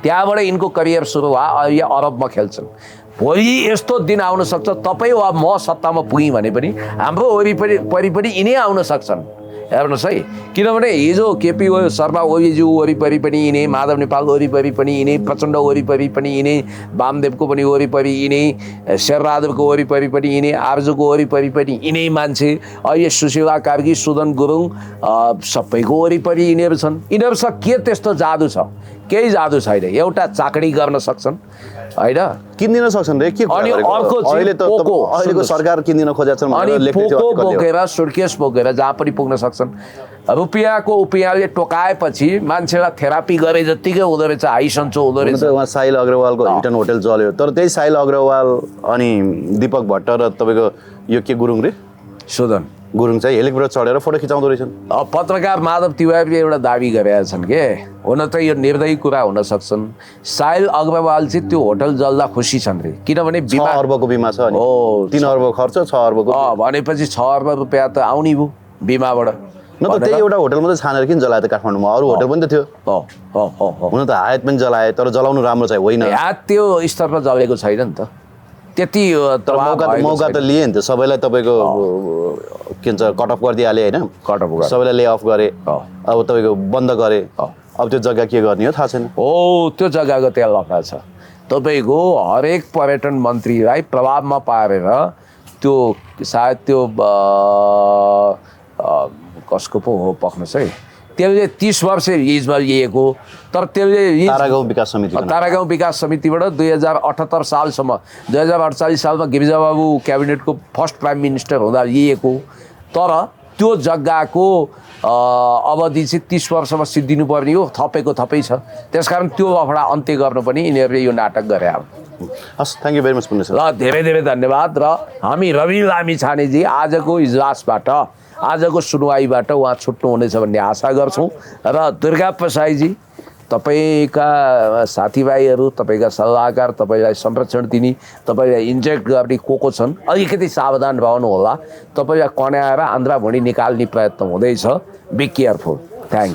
A: त्यहाँबाट यिनको करियर सुरु भयो, यो अरबमा खेल्छन्। भोलि यस्तो दिन आउन सक्छ तपाईँ वा म सत्तामा पुगेँ भने पनि हाम्रो वरिपरि पनि यिनै आउन सक्छन्। हेर्नुहोस् है, किनभने हिजो केपी शर्मा ओलीज्यू वरिपरि पनि यिनै, माधव नेपाल वरिपरि पनि यिनै, प्रचण्ड वरिपरि पनि यिनै, वामदेवको पनि वरिपरि यिनै, शेरबहादुरको वरिपरि पनि यिनै, आर्जुको वरिपरि पनि यिनै मान्छे, अहिले सुशीला कार्की, सुदन गुरुङ सबैको वरिपरि यिनीहरू छन्। यिनीहरूसँग के त्यस्तो जादु छ? केही जादु छैन, एउटा चाकडी गर्न सक्छन् होइन,
B: किनिदिन सक्छन् रे। के
A: अनि अर्को
B: अहिले त अहिलेको सरकार किनिदिन खोजेको छन्
A: अनि
B: भनेर लेख्दै थियो
A: पोको
B: आर्टिकलले।
A: बोकेर सुटकेस बोकेर जहाँ पनि पुग्न सक्छन्। रुपियाँको उपियाँले टोकाएपछि मान्छेलाई थेरापी गरे जत्तिकै हुँदो रहेछ, हाइसन्चो हुँदो
B: हुन
A: रहेछ।
B: त उहाँ साहिल अग्रवालको हिल्टन होटल जल्यो, तर त्यही साहिल अग्रवाल अनि दीपक भट्ट र तपाईँको यो के गुरुङ रे,
A: सुदन
B: गुरुङ चाहिँ हेलिकप्टर चढेर फोटो खिचाउँदो रहेछन्।
A: अब पत्रकार माधव तिवारीले एउटा दाबी गरेका छन् के, हुन त यो निर्दयी कुरा हुन सक्छन्। साहिल अग्रवाल चाहिँ त्यो होटल जल्दा खुसी छन् रे, किनभने
B: 6
A: बिमा
B: अर्बको बिमा छ अनि
A: हो,
B: 3 अर्ब खर्च 6 अर्बको।
A: भनेपछि 6 अर्ब रुपियाँ त आउने भयो बिमाबाट।
B: न त त्यही एउटा होटल मात्रै छानेर किन जलायो त काठमाडौँमा? अरू होटल पनि त थियो। हुन त हायत पनि जलाए, तर जलाउनु राम्रो चाहिँ होइन।
A: यहाँ त्यो स्तरमा जलेको छैन नि त, त्यति
B: तर मौका त लिए नि त, सबैलाई तपाईँको के भन्छ कट अफ गरिदिइहाले होइन,
A: कट अफ गरे,
B: सबैलाई ले अफ गरे, अब तपाईँको बन्द गरे, अब त्यो जग्गा के गर्ने हो थाहा छैन।
A: हो त्यो जग्गाको त्यहाँ लफडा छ। तपाईँको हरेक पर्यटन मन्त्रीलाई प्रभावमा पारेर त्यो सायद त्यो कसको पो हो पक्नुहोस् है, त्यसले 30 वर्ष लिजमा लिएको, तर त्यसले
B: तारागाउँ विकास समिति
A: तारागाउँ विकास समितिबाट 2078 सालसम्म 2048 सालमा गिरिजाबाबु क्याबिनेटको फर्स्ट प्राइम मिनिस्टर हुँदा लिएको, तर त्यो जग्गाको अवधि चाहिँ 30 वर्षमा सिद्धिनु पर्ने हो, थपेको थपै छ। त्यसकारण त्यो लफडा अन्त्य गर्नु पनि यिनीहरूले यो नाटक गरे। अब
B: हस्, थ्याङ्क यू भेरी मच पुण्य सर।
A: ल धेरै धेरै धन्यवाद। र हामी रवि लामिछानेजी आजको इजलासबाट, आजको सुनवाईबाट उहाँ छुट्नुहुनेछ भन्ने आशा गर्छौँ। र दुर्गा प्रसाईजी, तपाईँका साथीभाइहरू, तपाईँका सल्लाहकार, तपाईँलाई संरक्षण दिने, तपाईँलाई इन्जेक्ट गर्ने को छन्, अलिकति सावधान रहनु होला। तपाईँलाई कन्याएर आन्द्रा भुँडी निकाल्ने प्रयत्न हुँदैछ, बी केयरफुल। Thank you.